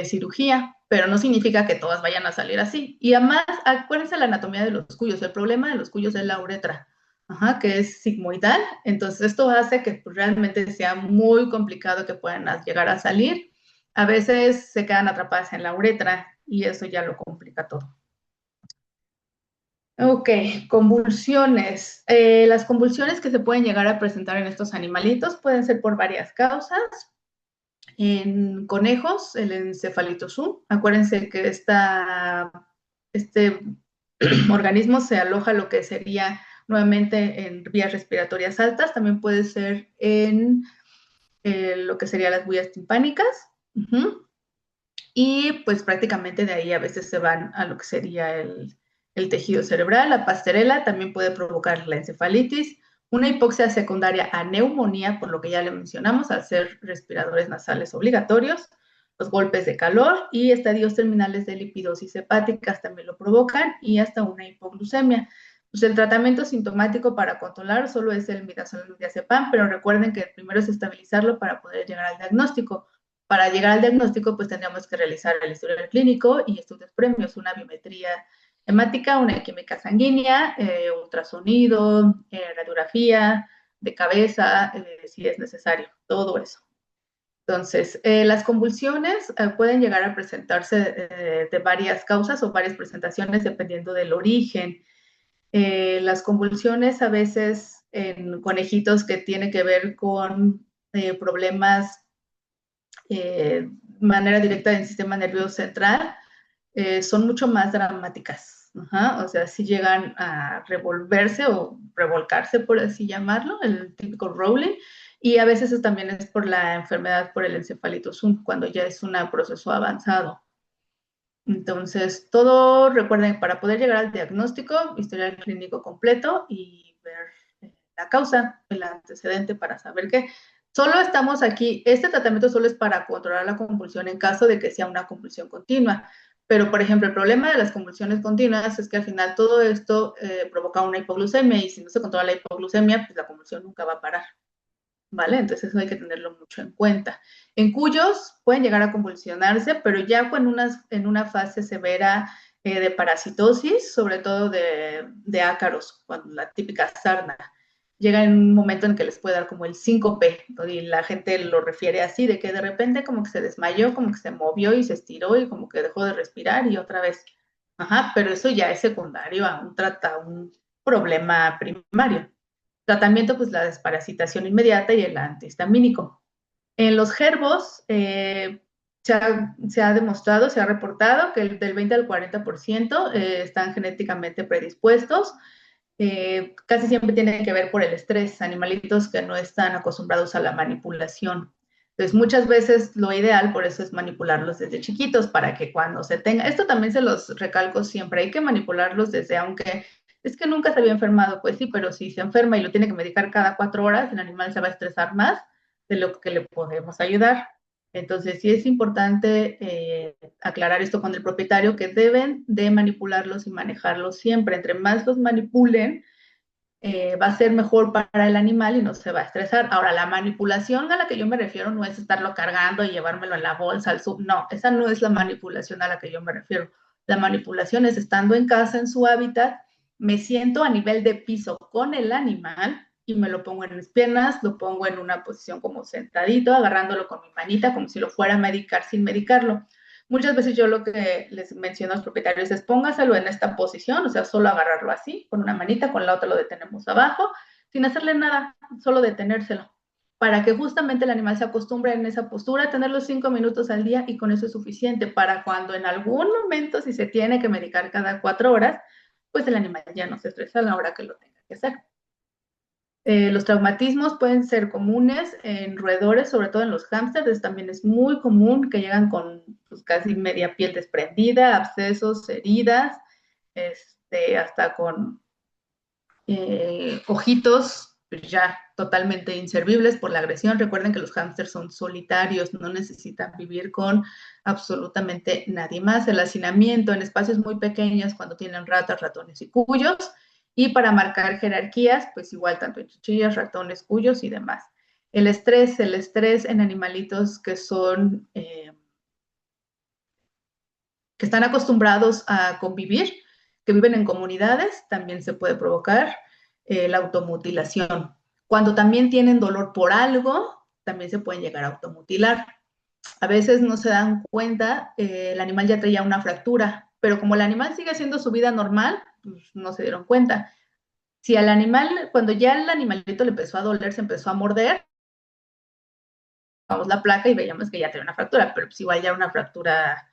cirugía, pero no significa que todas vayan a salir así. Y además, acuérdense la anatomía de los cuyos. El problema de los cuyos es la uretra, que es sigmoidal. Entonces, esto hace que pues, realmente sea muy complicado que puedan llegar a salir. A veces se quedan atrapadas en la uretra y eso ya lo complica todo. Ok, convulsiones. Las convulsiones que se pueden llegar a presentar en estos animalitos pueden ser por varias causas. En conejos, el encefalitosum. Acuérdense que este organismo se aloja lo que sería nuevamente en vías respiratorias altas. También puede ser en lo que serían las vías timpánicas. Y pues prácticamente de ahí a veces se van a lo que sería el tejido cerebral. La pastorela también puede provocar la encefalitis, una hipoxia secundaria a neumonía, por lo que ya le mencionamos, al ser respiradores nasales obligatorios, los golpes de calor y estadios terminales de lipidosis hepáticas también lo provocan y hasta una hipoglucemia. Pues el tratamiento sintomático para controlar solo es el midazolam diazepam, pero recuerden que primero es estabilizarlo para poder llegar al diagnóstico. Para llegar al diagnóstico, pues tendríamos que realizar el historial clínico y estudios premios, una biometría hemática, una química sanguínea, ultrasonido, radiografía de cabeza, si es necesario, todo eso. Entonces, las convulsiones pueden llegar a presentarse de varias causas o varias presentaciones dependiendo del origen. Las convulsiones a veces en conejitos que tiene que ver con problemas de manera directa del sistema nervioso central, son mucho más dramáticas. O sea, si llegan a revolverse o revolcarse, por así llamarlo, el típico rolling, y a veces eso también es por la enfermedad por el encefalitis, cuando ya es un proceso avanzado. Entonces, todo, recuerden, para poder llegar al diagnóstico, historial clínico completo y ver la causa, el antecedente para saber que solo estamos aquí, este tratamiento solo es para controlar la convulsión en caso de que sea una convulsión continua. Pero, por ejemplo, el problema de las convulsiones continuas es que al final todo esto provoca una hipoglucemia y si no se controla la hipoglucemia, pues la convulsión nunca va a parar. ¿Vale? Entonces eso hay que tenerlo mucho en cuenta. En cuyos pueden llegar a convulsionarse, pero ya en una fase severa de parasitosis, sobre todo de ácaros, cuando la típica sarna, llega en un momento en que les puede dar como el síncope, y la gente lo refiere así, de que de repente como que se desmayó, como que se movió y se estiró y como que dejó de respirar y otra vez. Ajá, pero eso ya es secundario a un problema primario. Tratamiento, pues la desparasitación inmediata y el antihistamínico. En los gerbos se ha demostrado, se ha reportado que del 20 al 40% están genéticamente predispuestos. Casi siempre tiene que ver por el estrés, animalitos que no están acostumbrados a la manipulación. Entonces, muchas veces lo ideal, por eso es manipularlos desde chiquitos, para que cuando se tenga, esto también se los recalco siempre, hay que manipularlos desde, aunque es que nunca se había enfermado, pues sí, pero si se enferma y lo tiene que medicar cada 4 horas, el animal se va a estresar más de lo que le podemos ayudar. Entonces, sí es importante aclarar esto con el propietario, que deben de manipularlos y manejarlos siempre. Entre más los manipulen, va a ser mejor para el animal y no se va a estresar. Ahora, la manipulación a la que yo me refiero no es estarlo cargando y llevármelo en la bolsa al sub. No, esa no es la manipulación a la que yo me refiero. La manipulación es estando en casa, en su hábitat, me siento a nivel de piso con el animal y me lo pongo en mis piernas, lo pongo en una posición como sentadito, agarrándolo con mi manita, como si lo fuera a medicar sin medicarlo. Muchas veces yo lo que les menciono a los propietarios es póngaselo en esta posición, o sea, solo agarrarlo así, con una manita, con la otra lo detenemos abajo, sin hacerle nada, solo detenérselo, para que justamente el animal se acostumbre en esa postura, tenerlo 5 minutos al día y con eso es suficiente para cuando en algún momento, si se tiene que medicar cada 4 horas, pues el animal ya no se estresa a la hora que lo tenga que hacer. Los traumatismos pueden ser comunes en roedores, sobre todo en los hámsters, también es muy común que llegan con pues, casi media piel desprendida, abscesos, heridas, hasta con ojitos pues ya totalmente inservibles por la agresión. Recuerden que los hámsters son solitarios, no necesitan vivir con absolutamente nadie más. El hacinamiento en espacios muy pequeños cuando tienen ratas, ratones y cuyos. Y para marcar jerarquías, pues igual tanto en chichillas, ratones, cuyos y demás. El estrés en animalitos que son, que están acostumbrados a convivir, que viven en comunidades, también se puede provocar la automutilación. Cuando también tienen dolor por algo, también se pueden llegar a automutilar. A veces no se dan cuenta, el animal ya traía una fractura, pero como el animal sigue haciendo su vida normal, pues no se dieron cuenta. Si al animal, cuando ya el animalito le empezó a doler, se empezó a morder, vamos la placa y veíamos que ya tenía una fractura, pero pues igual ya una fractura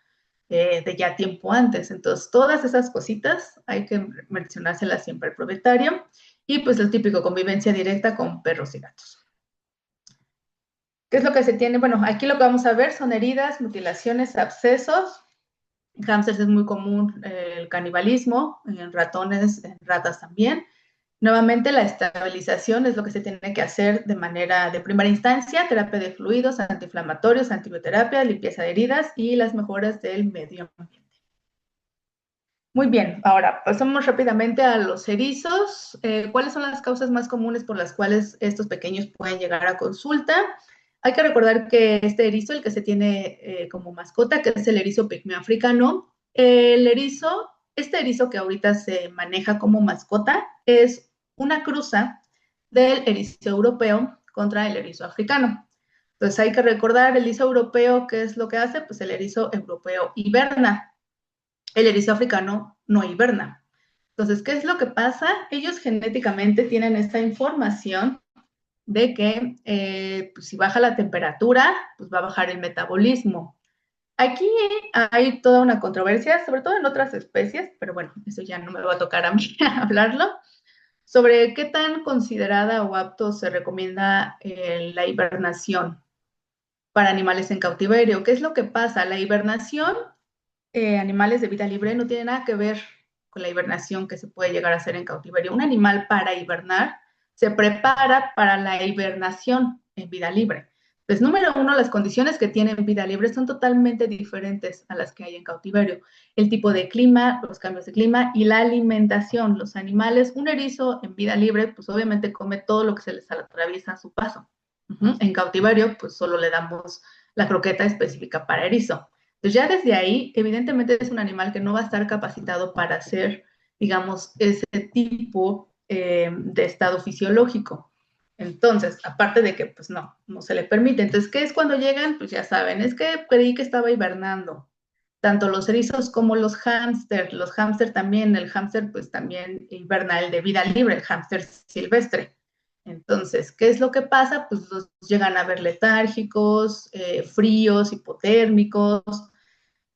de ya tiempo antes. Entonces, todas esas cositas hay que mencionárselas siempre al propietario. Y pues el típico convivencia directa con perros y gatos. ¿Qué es lo que se tiene? Bueno, aquí lo que vamos a ver son heridas, mutilaciones, abscesos. En hámsters es muy común el canibalismo, en ratones, en ratas también. Nuevamente, la estabilización es lo que se tiene que hacer de manera de primera instancia, terapia de fluidos, antiinflamatorios, antibioterapia, limpieza de heridas y las mejoras del medio ambiente. Muy bien, ahora pasamos rápidamente a los erizos. ¿Cuáles son las causas más comunes por las cuales estos pequeños pueden llegar a consulta? Hay que recordar que este erizo, el que se tiene como mascota, que es el erizo pigmeo africano, el erizo este erizo que ahorita se maneja como mascota es una cruza del erizo europeo contra el erizo africano. Entonces hay que recordar el erizo europeo, ¿qué es lo que hace? Pues el erizo europeo hiberna. El erizo africano no hiberna. Entonces, ¿qué es lo que pasa? Ellos genéticamente tienen esta información de que pues, si baja la temperatura, pues va a bajar el metabolismo. Aquí hay toda una controversia, sobre todo en otras especies, pero bueno, eso ya no me va a tocar a mí hablarlo, sobre qué tan considerada o apto se recomienda la hibernación para animales en cautiverio. ¿Qué es lo que pasa? La hibernación, animales de vida libre, no tiene nada que ver con la hibernación que se puede llegar a hacer en cautiverio. Un animal para hibernar se prepara para la hibernación en vida libre. Pues número uno, las condiciones que tiene en vida libre son totalmente diferentes a las que hay en cautiverio. El tipo de clima, los cambios de clima y la alimentación. Los animales, un erizo en vida libre, pues obviamente come todo lo que se les atraviesa a su paso. En cautiverio, pues solo le damos la croqueta específica para erizo. Entonces ya desde ahí, evidentemente es un animal que no va a estar capacitado para hacer, digamos, ese tipo de estado fisiológico. Entonces, aparte de que, pues no se le permite. Entonces, ¿qué es cuando llegan? Pues ya saben, es que creí que estaba hibernando. Tanto los erizos como los hámster. Los hámster también, el hámster pues también hiberna, el de vida libre, el hámster silvestre. Entonces, ¿qué es lo que pasa? Pues los llegan a ver letárgicos, fríos, hipotérmicos,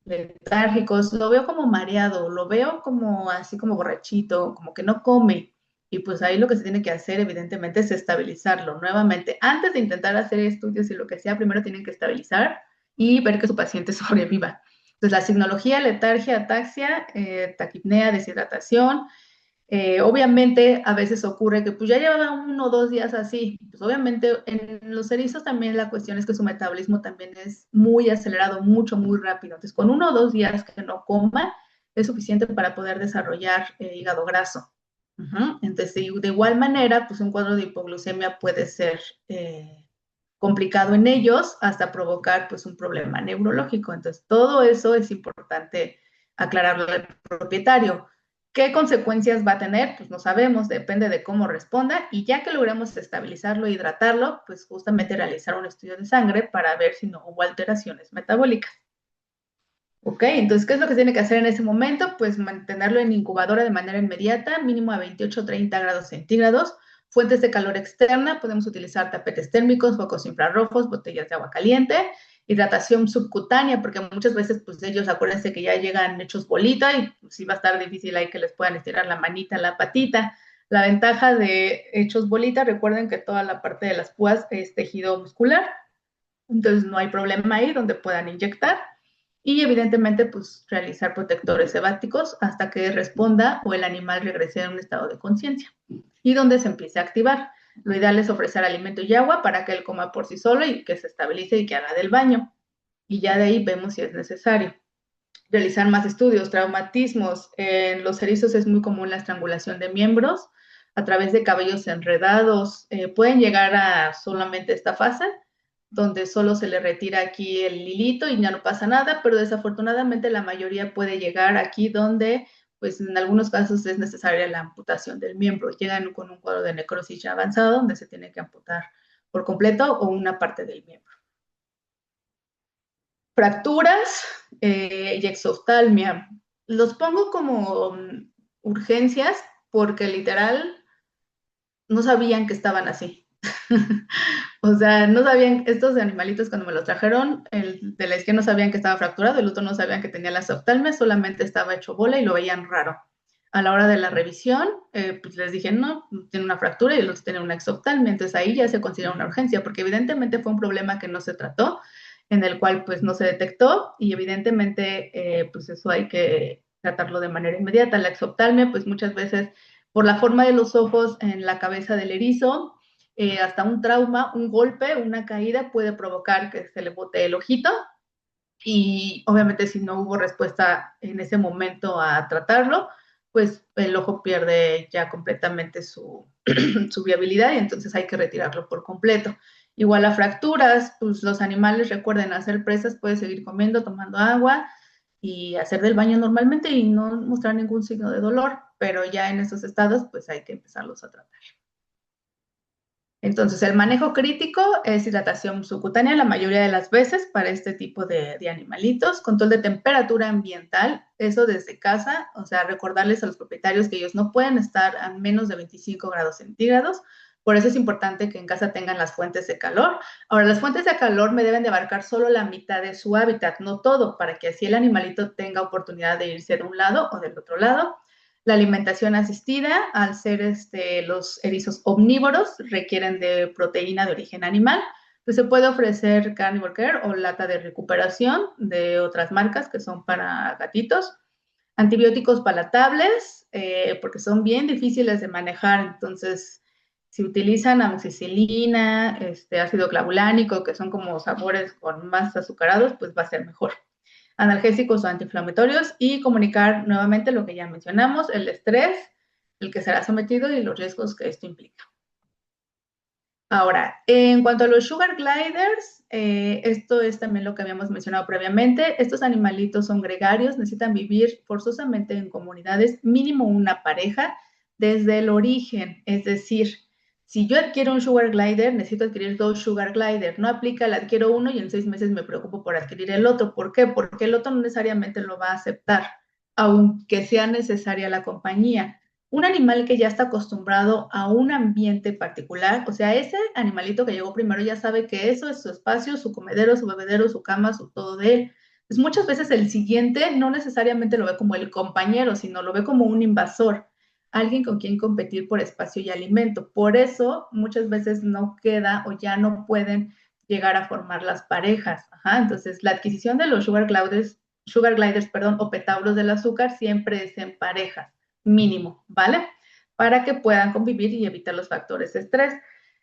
letárgicos, lo veo como mareado, lo veo como así como borrachito, como que no come. Y pues ahí lo que se tiene que hacer, evidentemente, es estabilizarlo nuevamente. Antes de intentar hacer estudios y lo que sea, primero tienen que estabilizar y ver que su paciente sobreviva. Entonces, la signología, letargia, ataxia, taquipnea, deshidratación, obviamente a veces ocurre que pues ya lleva 1 o 2 días así, pues obviamente en los erizos también la cuestión es que su metabolismo también es muy acelerado, muy rápido, entonces con 1 o 2 días que no coma es suficiente para poder desarrollar hígado graso. Entonces de igual manera pues un cuadro de hipoglucemia puede ser complicado en ellos hasta provocar pues un problema neurológico, entonces todo eso es importante aclararlo al propietario. ¿Qué consecuencias va a tener? Pues no sabemos, depende de cómo responda y ya que logramos estabilizarlo, hidratarlo, pues justamente realizar un estudio de sangre para ver si no hubo alteraciones metabólicas. Ok, entonces, ¿qué es lo que se tiene que hacer en ese momento? Pues mantenerlo en incubadora de manera inmediata, mínimo a 28 o 30 grados centígrados. Fuentes de calor externa, podemos utilizar tapetes térmicos, focos infrarrojos, botellas de agua caliente, hidratación subcutánea, porque muchas veces, pues ellos, acuérdense que ya llegan hechos bolita y pues, sí va a estar difícil ahí que les puedan estirar la manita, la patita. La ventaja de hechos bolita, recuerden que toda la parte de las púas es tejido muscular, entonces no hay problema ahí donde puedan inyectar y evidentemente pues realizar protectores sebáticos hasta que responda o el animal regrese a un estado de conciencia y donde se empiece a activar. Lo ideal es ofrecer alimento y agua para que él coma por sí solo y que se estabilice y que haga del baño. Y ya de ahí vemos si es necesario. Realizar más estudios, traumatismos. En los erizos es muy común la estrangulación de miembros a través de cabellos enredados. Pueden llegar a solamente esta fase, donde solo se le retira aquí el hilito y ya no pasa nada, pero desafortunadamente la mayoría puede llegar aquí donde, pues en algunos casos es necesaria la amputación del miembro. Llegan con un cuadro de necrosis ya avanzado donde se tiene que amputar por completo o una parte del miembro. Fracturas y exoftalmia. Los pongo como urgencias porque literal no sabían que estaban así. O sea, no sabían, estos animalitos cuando me los trajeron, el de la izquierda no sabían que estaba fracturado, el otro no sabían que tenía la exoftalmia, solamente estaba hecho bola y lo veían raro. A la hora de la revisión, pues les dije, no, tiene una fractura y el otro tiene una exoftalmia, entonces ahí ya se considera una urgencia, porque evidentemente fue un problema que no se trató, en el cual pues no se detectó y evidentemente pues eso hay que tratarlo de manera inmediata. La exoftalmia pues muchas veces por la forma de los ojos en la cabeza del erizo, hasta un trauma, un golpe, una caída puede provocar que se le bote el ojito y obviamente si no hubo respuesta en ese momento a tratarlo, pues el ojo pierde ya completamente su, su viabilidad y entonces hay que retirarlo por completo. Igual a fracturas, pues los animales recuerden hacer presas, puede seguir comiendo, tomando agua y hacer del baño normalmente y no mostrar ningún signo de dolor, pero ya en esos estados pues hay que empezarlos a tratar. Entonces, el manejo crítico es hidratación subcutánea la mayoría de las veces para este tipo de animalitos, control de temperatura ambiental, eso desde casa, o sea, recordarles a los propietarios que ellos no pueden estar a menos de 25 grados centígrados, por eso es importante que en casa tengan las fuentes de calor. Ahora, las fuentes de calor me deben de abarcar solo la mitad de su hábitat, no todo, para que así el animalito tenga oportunidad de irse de un lado o del otro lado. La alimentación asistida, al ser los erizos omnívoros, requieren de proteína de origen animal. Pues se puede ofrecer Carnivore Care o lata de recuperación de otras marcas que son para gatitos. Antibióticos palatables, porque son bien difíciles de manejar. Entonces, si utilizan amoxicilina, ácido clavulánico, que son como sabores con más azucarados, pues va a ser mejor. Analgésicos o antiinflamatorios y comunicar nuevamente lo que ya mencionamos, el estrés, el que será sometido y los riesgos que esto implica. Ahora, en cuanto a los sugar gliders, esto es también lo que habíamos mencionado previamente. Estos animalitos son gregarios, necesitan vivir forzosamente en comunidades, mínimo una pareja, desde el origen. Es decir, si yo adquiero un sugar glider, necesito adquirir 2 sugar gliders. No aplica el adquiero uno y en 6 meses me preocupo por adquirir el otro. ¿Por qué? Porque el otro no necesariamente lo va a aceptar, aunque sea necesaria la compañía. Un animal que ya está acostumbrado a un ambiente particular, o sea, ese animalito que llegó primero ya sabe que eso es su espacio, su comedero, su bebedero, su cama, su todo de él. Pues muchas veces el siguiente no necesariamente lo ve como el compañero, sino lo ve como un invasor, alguien con quien competir por espacio y alimento. Por eso muchas veces no queda o ya no pueden llegar a formar las parejas. Ajá, entonces, la adquisición de los sugar gliders, perdón, o petauros del azúcar siempre es en parejas mínimo, ¿vale? Para que puedan convivir y evitar los factores de estrés.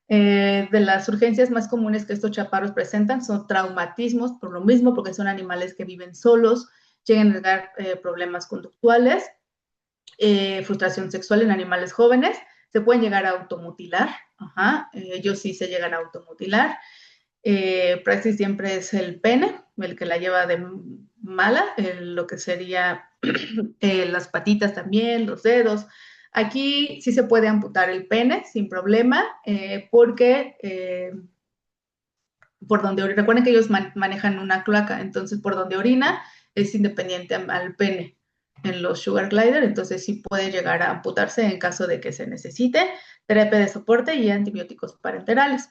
De las urgencias más comunes que estos chaparros presentan son traumatismos, por lo mismo, porque son animales que viven solos, llegan a dar problemas conductuales, frustración sexual en animales jóvenes, se pueden llegar a automutilar, ajá, ellos sí se llegan a automutilar. Praxis siempre es el pene, el que la lleva de mala, lo que sería las patitas también, los dedos. Aquí sí se puede amputar el pene sin problema, porque por donde orina, recuerden que ellos manejan una cloaca, entonces por donde orina es independiente al pene en los sugar glider, entonces sí puede llegar a amputarse en caso de que se necesite terapia de soporte y antibióticos parenterales.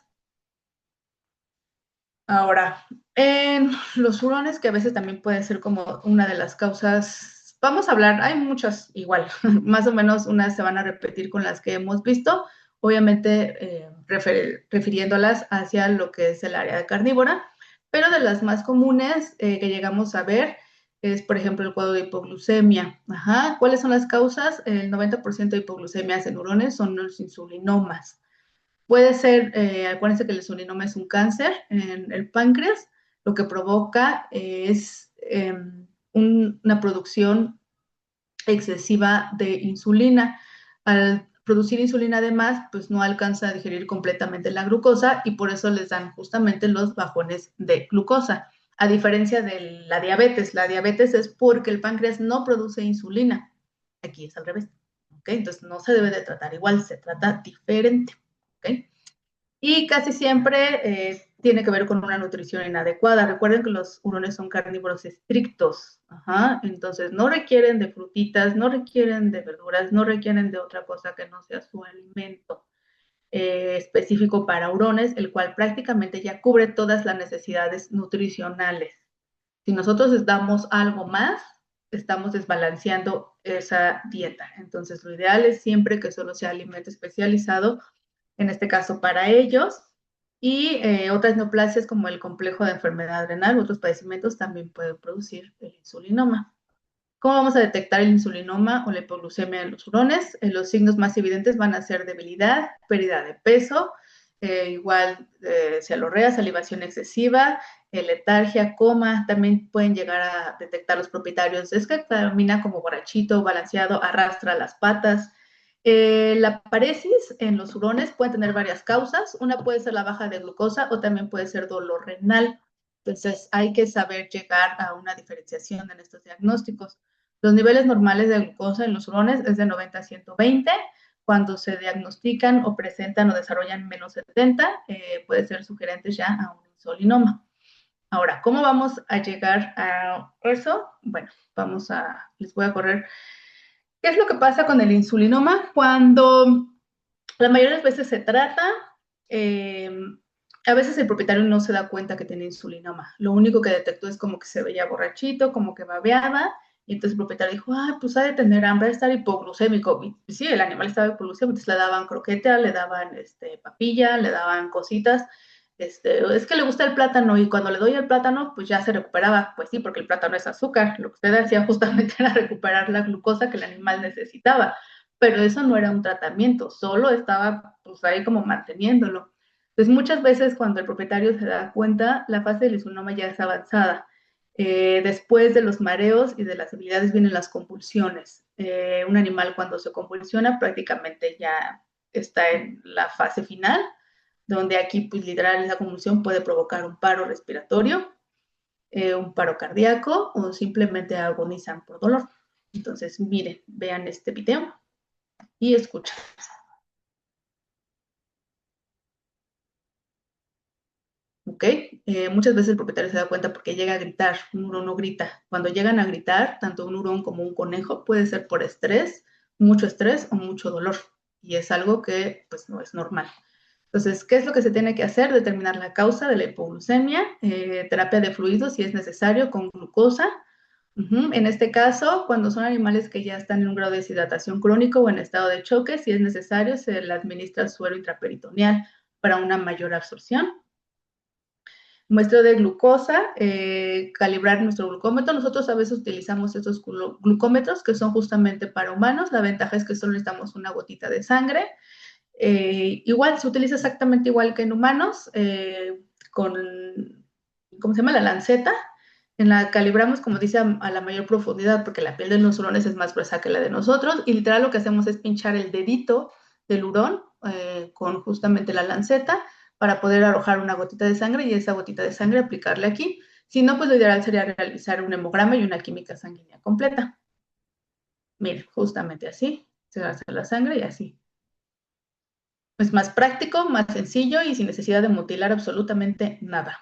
Ahora, en los hurones, que a veces también puede ser como una de las causas, vamos a hablar, hay muchas igual, más o menos unas se van a repetir con las que hemos visto, obviamente refiriéndolas hacia lo que es el área de carnívora, pero de las más comunes que llegamos a ver es, por ejemplo, el cuadro de hipoglucemia. Ajá. ¿Cuáles son las causas? El 90% de hipoglucemias en hurones son los insulinomas. Puede ser, acuérdense que el insulinoma es un cáncer en el páncreas, lo que provoca es una producción excesiva de insulina. Al producir insulina además, pues no alcanza a digerir completamente la glucosa y por eso les dan justamente los bajones de glucosa. A diferencia de la diabetes es porque el páncreas no produce insulina. Aquí es al revés. ¿Okay? Entonces no se debe de tratar igual, se trata diferente. ¿Okay? Y casi siempre tiene que ver con una nutrición inadecuada. Recuerden que los hurones son carnívoros estrictos. Ajá. Entonces, no requieren de frutitas, no requieren de verduras, no requieren de otra cosa que no sea su alimento específico para hurones, el cual prácticamente ya cubre todas las necesidades nutricionales. Si nosotros les damos algo más, estamos desbalanceando esa dieta. Entonces, lo ideal es siempre que solo sea alimento especializado en este caso para ellos, y otras neoplasias como el complejo de enfermedad renal, otros padecimientos también pueden producir el insulinoma. ¿Cómo vamos a detectar el insulinoma o la hipoglucemia en los hurones? Los signos más evidentes van a ser debilidad, pérdida de peso, igual cialorrea, salivación excesiva, letargia, coma. También pueden llegar a detectar los propietarios. Es que camina como borrachito, balanceado, arrastra las patas. La paresis en los hurones puede tener varias causas. Una puede ser la baja de glucosa o también puede ser dolor renal. Entonces, hay que saber llegar a una diferenciación en estos diagnósticos. Los niveles normales de glucosa en los hurones es de 90 a 120. Cuando se diagnostican o presentan o desarrollan menos 70, puede ser sugerente ya a un insulinoma. Ahora, ¿cómo vamos a llegar a eso? Bueno, les voy a correr. ¿Qué es lo que pasa con el insulinoma? Cuando la mayoría de las veces se trata, a veces el propietario no se da cuenta que tiene insulinoma. Lo único que detectó es como que se veía borrachito, como que babeaba, y entonces el propietario dijo, pues ha de tener hambre, ha de estar hipoglucémico. Y sí, el animal estaba hipoglucémico, entonces le daban croqueta, le daban papilla, le daban cositas. Es que le gusta el plátano y cuando le doy el plátano, pues ya se recuperaba. Pues sí, porque el plátano es azúcar. Lo que usted hacía justamente era recuperar la glucosa que el animal necesitaba, pero eso no era un tratamiento, solo estaba pues ahí como manteniéndolo. Entonces muchas veces cuando el propietario se da cuenta, la fase del insulinoma ya es avanzada. Después de los mareos y de las debilidades vienen las convulsiones. Un animal cuando se convulsiona prácticamente ya está en la fase final, donde aquí pues literal esa convulsión puede provocar un paro respiratorio, un paro cardíaco o simplemente agonizan por dolor. Entonces miren, vean este video y escuchen. ¿Ok? Muchas veces el propietario se da cuenta porque llega a gritar, un hurón no grita. Cuando llegan a gritar, tanto un hurón como un conejo puede ser por estrés o mucho dolor. Y es algo que pues no es normal. Entonces, ¿qué es lo que se tiene que hacer? Determinar la causa de la hipoglucemia, terapia de fluidos si es necesario con glucosa. En este caso, cuando son animales que ya están en un grado de deshidratación crónico o en estado de choque, si es necesario, se le administra suero intraperitoneal para una mayor absorción. Muestra de glucosa, calibrar nuestro glucómetro. Nosotros a veces utilizamos estos glucómetros que son justamente para humanos. La ventaja es que solo necesitamos una gotita de sangre. Igual, se utiliza exactamente igual que en humanos, con, ¿cómo se llama? La lanceta. En la calibramos, como dice, a la mayor profundidad, porque la piel de los hurones es más gruesa que la de nosotros, y literal lo que hacemos es pinchar el dedito del hurón con justamente la lanceta para poder arrojar una gotita de sangre y esa gotita de sangre aplicarle aquí. Si no, pues lo ideal sería realizar un hemograma y una química sanguínea completa. Miren, justamente así, se hace la sangre y así. Es más práctico, más sencillo y sin necesidad de mutilar absolutamente nada.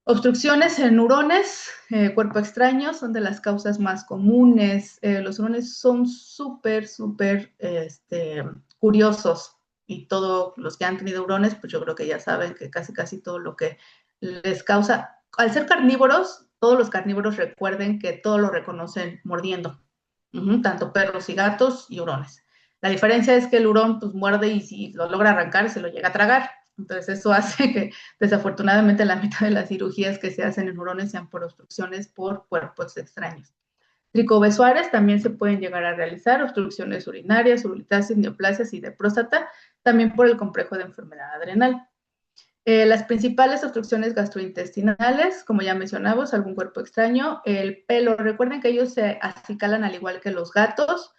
Obstrucciones en hurones, cuerpo extraño, son de las causas más comunes. Los hurones son súper curiosos y todos los que han tenido hurones, pues yo creo que ya saben que casi todo lo que les causa, al ser carnívoros, todos los carnívoros recuerden que todo lo reconocen mordiendo, tanto perros y gatos y hurones. La diferencia es que el hurón pues muerde y si lo logra arrancar se lo llega a tragar. Entonces eso hace que desafortunadamente la mitad de las cirugías que se hacen en hurones sean por obstrucciones por cuerpos extraños. Tricobesuares también se pueden llegar a realizar, obstrucciones urinarias, urolitasis, neoplasias y de próstata, también por el complejo de enfermedad adrenal. Las principales obstrucciones gastrointestinales, como ya mencionamos, algún cuerpo extraño, el pelo, recuerden que ellos se acicalan al igual que los gatos,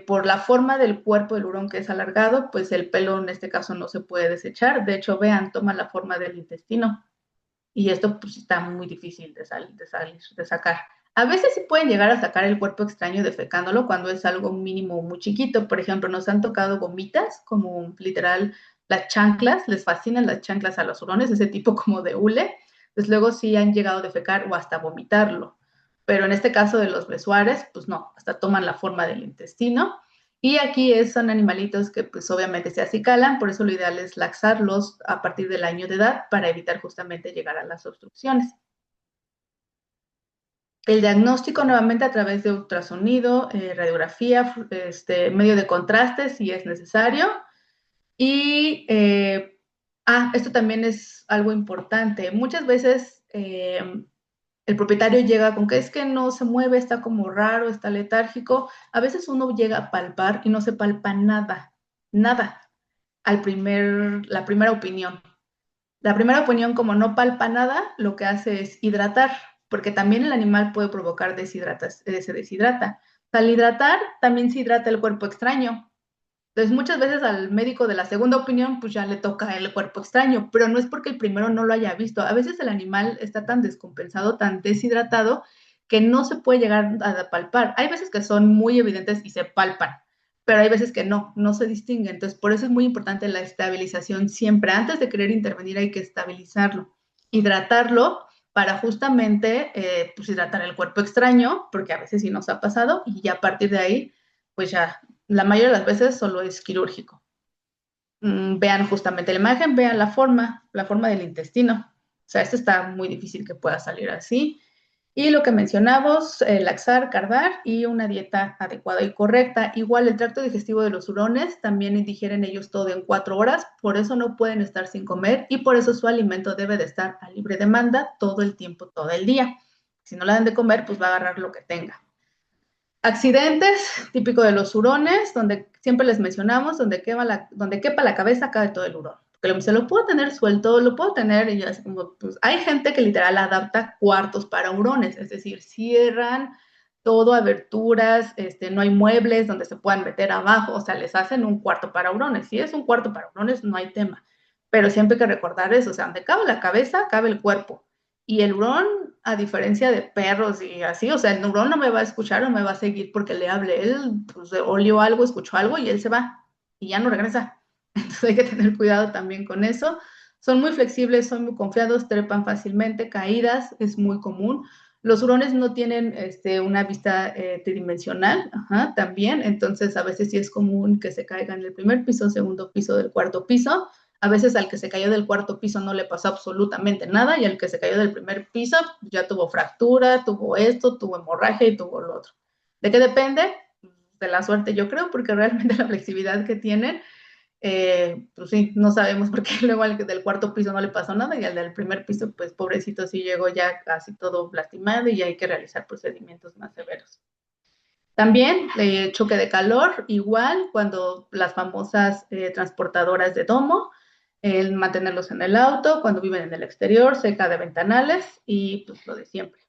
por la forma del cuerpo del hurón que es alargado, pues el pelo en este caso no se puede desechar, de hecho, vean, toma la forma del intestino, y esto pues está muy difícil de sacar. A veces sí pueden llegar a sacar el cuerpo extraño defecándolo cuando es algo mínimo muy chiquito. Por ejemplo, nos han tocado gomitas, como literal las chanclas, les fascinan las chanclas a los hurones, ese tipo como de hule. Pues luego sí han llegado a defecar o hasta vomitarlo. Pero en este caso de los besuares, pues no, hasta toman la forma del intestino. Y aquí son animalitos que pues obviamente se acicalan, por eso lo ideal es laxarlos a partir del año de edad para evitar justamente llegar a las obstrucciones. El diagnóstico nuevamente a través de ultrasonido, radiografía, medio de contraste si es necesario. Y esto también es algo importante. Muchas veces el propietario llega con que es que no se mueve, está como raro, está letárgico. A veces uno llega a palpar y no se palpa nada, nada, la primera opinión. La primera opinión, como no palpa nada, lo que hace es hidratar, porque también el animal puede provocar se deshidrata. Al hidratar, también se hidrata el cuerpo extraño. Entonces, muchas veces al médico de la segunda opinión, pues ya le toca el cuerpo extraño, pero no es porque el primero no lo haya visto. A veces el animal está tan descompensado, tan deshidratado, que no se puede llegar a palpar. Hay veces que son muy evidentes y se palpan, pero hay veces que no se distingue. Entonces, por eso es muy importante la estabilización siempre. Antes de querer intervenir hay que estabilizarlo, hidratarlo para justamente pues hidratar el cuerpo extraño, porque a veces sí nos ha pasado, y ya a partir de ahí, pues ya la mayoría de las veces solo es quirúrgico. Vean justamente la imagen, vean la forma del intestino. O sea, esto está muy difícil que pueda salir así. Y lo que mencionamos, laxar, cardar y una dieta adecuada y correcta. Igual el tracto digestivo de los hurones también digieren ellos todo en 4 horas, por eso no pueden estar sin comer y por eso su alimento debe de estar a libre demanda todo el tiempo, todo el día. Si no le dan de comer, pues va a agarrar lo que tenga. Accidentes, típico de los hurones, donde siempre les mencionamos, donde quepa la cabeza, cabe todo el hurón. Porque se lo puedo tener suelto, lo puedo tener, y ya, pues, hay gente que literal adapta cuartos para hurones, es decir, cierran todo, aberturas, no hay muebles donde se puedan meter abajo, o sea, les hacen un cuarto para hurones. Si es un cuarto para hurones, no hay tema. Pero siempre hay que recordar eso, o sea, donde cabe la cabeza, cabe el cuerpo. Y el hurón, a diferencia de perros y así, o sea, el hurón no me va a escuchar o me va a seguir porque le hable. Él pues, olió algo, escuchó algo y él se va y ya no regresa. Entonces hay que tener cuidado también con eso. Son muy flexibles, son muy confiados, trepan fácilmente, caídas, es muy común. Los hurones no tienen una vista tridimensional, también, entonces a veces sí es común que se caigan en el primer piso, segundo piso, del cuarto piso. A veces al que se cayó del cuarto piso no le pasó absolutamente nada y al que se cayó del primer piso ya tuvo fractura, tuvo esto, tuvo hemorragia y tuvo lo otro. ¿De qué depende? De la suerte, yo creo, porque realmente la flexibilidad que tienen, pues sí, no sabemos por qué luego al del cuarto piso no le pasó nada y al del primer piso, pues pobrecito, sí llegó ya casi todo lastimado y ya hay que realizar procedimientos más severos. También choque de calor, igual cuando las famosas transportadoras de domo, el mantenerlos en el auto, cuando viven en el exterior, cerca de ventanales y pues lo de siempre.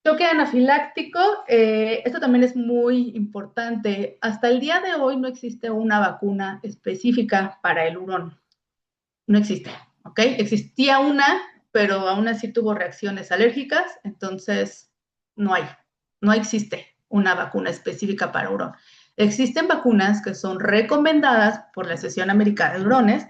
Choque anafiláctico, esto también es muy importante. Hasta el día de hoy no existe una vacuna específica para el hurón. No existe, ¿ok? Existía una, pero aún así tuvo reacciones alérgicas, entonces no existe una vacuna específica para hurón. Existen vacunas que son recomendadas por la Asociación Americana de Hurones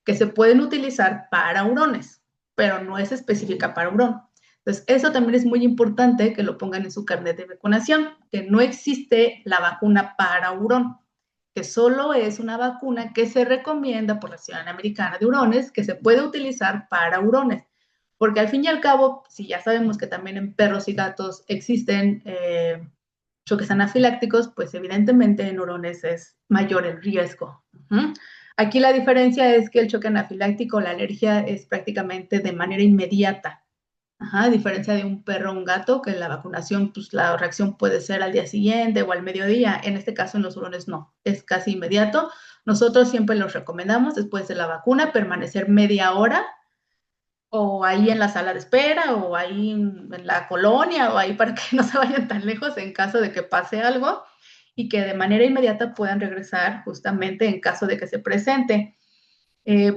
que se pueden utilizar para hurones, pero no es específica para hurón. Entonces, eso también es muy importante que lo pongan en su carnet de vacunación, que no existe la vacuna para hurón, que solo es una vacuna que se recomienda por la Asociación Americana de Hurones, que se puede utilizar para hurones. Porque al fin y al cabo, si ya sabemos que también en perros y gatos existen choques anafilácticos, pues evidentemente en hurones es mayor el riesgo. Aquí la diferencia es que el choque anafiláctico, la alergia es prácticamente de manera inmediata. A diferencia de un perro o un gato, que en la vacunación, pues la reacción puede ser al día siguiente o al mediodía. En este caso, en los hurones no, es casi inmediato. Nosotros siempre los recomendamos después de la vacuna permanecer media hora o ahí en la sala de espera o ahí en la colonia o ahí para que no se vayan tan lejos en caso de que pase algo y que de manera inmediata puedan regresar justamente en caso de que se presente.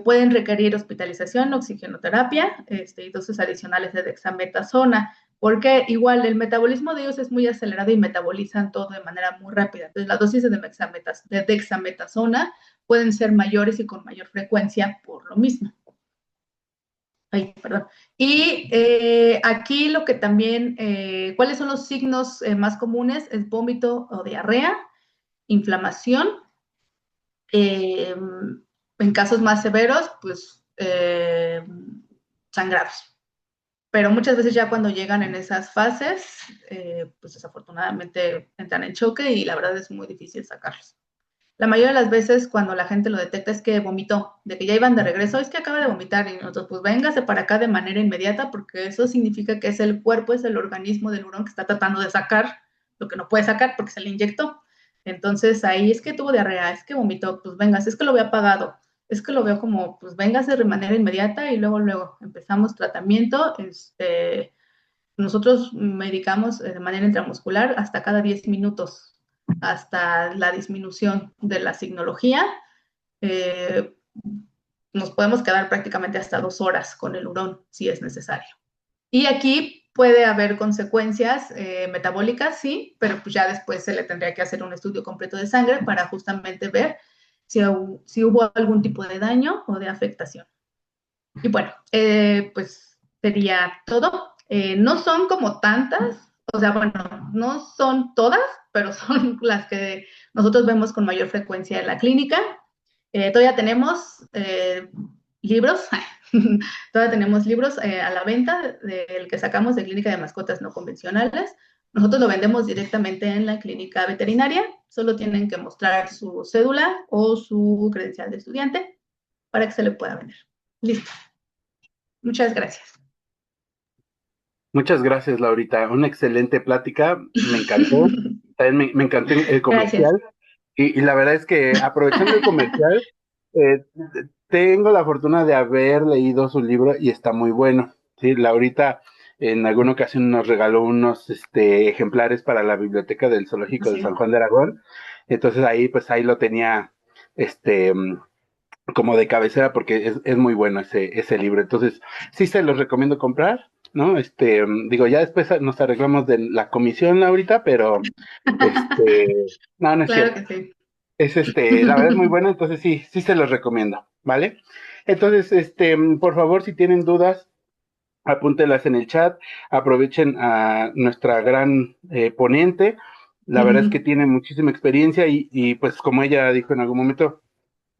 Pueden requerir hospitalización, oxigenoterapia y dosis adicionales de dexametasona, porque igual el metabolismo de ellos es muy acelerado y metabolizan todo de manera muy rápida. Entonces, las dosis de dexametasona pueden ser mayores y con mayor frecuencia por lo mismo. Ay, perdón. Y aquí lo que también, ¿cuáles son los signos más comunes? Es vómito o diarrea, inflamación, en casos más severos, pues sangrados. Pero muchas veces ya cuando llegan en esas fases, pues desafortunadamente entran en choque y la verdad es muy difícil sacarlos. La mayoría de las veces cuando la gente lo detecta es que vomitó, de que ya iban de regreso, es que acaba de vomitar y nosotros pues véngase para acá de manera inmediata porque eso significa que es el cuerpo, es el organismo del hurón que está tratando de sacar lo que no puede sacar porque se le inyectó. Entonces ahí es que tuvo diarrea, es que vomitó, pues vengas, es que lo veo apagado, es que lo veo como, pues véngase de manera inmediata y luego empezamos tratamiento. Nosotros medicamos de manera intramuscular hasta cada 10 minutos hasta la disminución de la signología. Nos podemos quedar prácticamente hasta 2 horas con el hurón si es necesario. Y aquí puede haber consecuencias metabólicas, sí, pero pues ya después se le tendría que hacer un estudio completo de sangre para justamente ver si hubo algún tipo de daño o de afectación. Y bueno, pues sería todo. No son como tantas, o sea, bueno, no son todas, pero son las que nosotros vemos con mayor frecuencia en la clínica. Todavía tenemos libros, todavía tenemos libros a la venta del que sacamos de Clínica de Mascotas No Convencionales. Nosotros lo vendemos directamente en la clínica veterinaria, solo tienen que mostrar su cédula o su credencial de estudiante para que se le pueda vender. Listo. Muchas gracias. Muchas gracias, Laurita. Una excelente plática. Me encantó. También me encantó el Gracias. comercial. Y la verdad es que aprovechando el comercial, eh, tengo la fortuna de haber leído su libro y está muy bueno. Sí, Laurita en alguna ocasión nos regaló unos ejemplares para la biblioteca del Zoológico de Sí. San Juan de Aragón. Entonces ahí lo tenía como de cabecera porque es muy bueno ese libro. Entonces, sí se los recomiendo comprar, ¿no? Digo, ya después nos arreglamos de la comisión ahorita, pero no, no es Claro cierto. que sí. Es la verdad es muy bueno, entonces sí se los recomiendo, ¿vale? Entonces, por favor, si tienen dudas, apúntelas en el chat, aprovechen a nuestra gran ponente. La verdad es que tiene muchísima experiencia y pues como ella dijo en algún momento,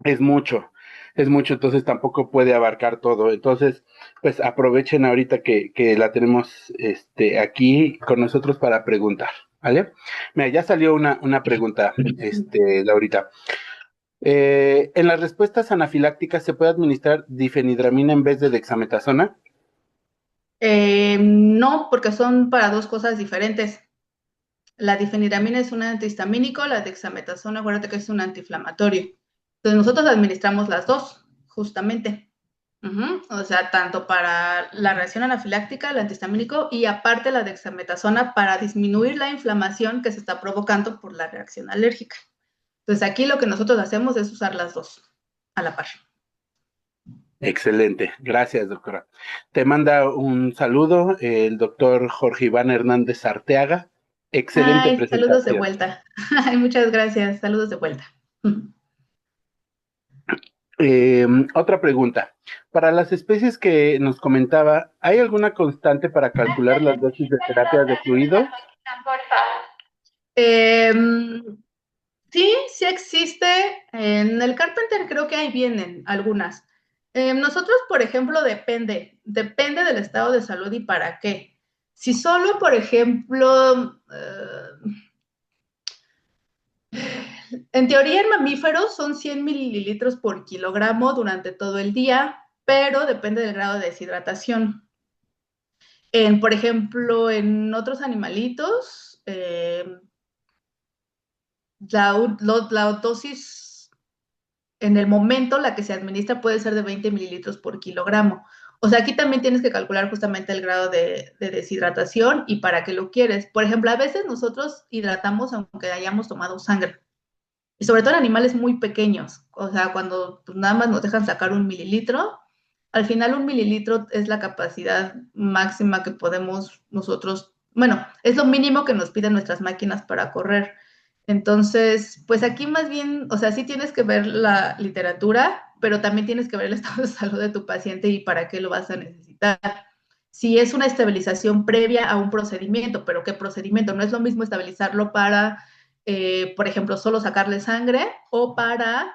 es mucho, entonces tampoco puede abarcar todo. Entonces, pues aprovechen ahorita que la tenemos aquí con nosotros para preguntar, ¿vale? Mira, ya salió una pregunta, Laurita. ¿En las respuestas anafilácticas se puede administrar difenidramina en vez de dexametasona? No, porque son para dos cosas diferentes. La difenidramina es un antihistamínico, la dexametasona, acuérdate que es un antiinflamatorio. Entonces nosotros administramos las dos, justamente. O sea, tanto para la reacción anafiláctica, el antihistamínico, y aparte la dexametasona para disminuir la inflamación que se está provocando por la reacción alérgica. Entonces aquí lo que nosotros hacemos es usar las dos a la par. Excelente, gracias, doctora. Te manda un saludo el doctor Jorge Iván Hernández Arteaga. Excelente Ay, saludos de presentación. vuelta. Ay, muchas gracias, saludos de vuelta. Otra pregunta. Para las especies que nos comentaba, ¿hay alguna constante para calcular las dosis de terapia de fluido? Sí, sí existe. En el Carpenter creo que ahí vienen algunas. Nosotros, por ejemplo, depende del estado de salud y para qué. Si solo, por ejemplo, en teoría en mamíferos son 100 mililitros por kilogramo durante todo el día, pero depende del grado de deshidratación. Por ejemplo, en otros animalitos, la dosis en el momento la que se administra puede ser de 20 mililitros por kilogramo. O sea, aquí también tienes que calcular justamente el grado de deshidratación y para qué lo quieres. Por ejemplo, a veces nosotros hidratamos aunque hayamos tomado sangre. Y sobre todo en animales muy pequeños. O sea, cuando pues, nada más nos dejan sacar 1 mililitro, al final 1 mililitro es la capacidad máxima que podemos nosotros, bueno, es lo mínimo que nos piden nuestras máquinas para correr. Entonces, pues aquí más bien, o sea, sí tienes que ver la literatura, pero también tienes que ver el estado de salud de tu paciente y para qué lo vas a necesitar. Si es una estabilización previa a un procedimiento, pero ¿qué procedimiento? No es lo mismo estabilizarlo para, por ejemplo, solo sacarle sangre o para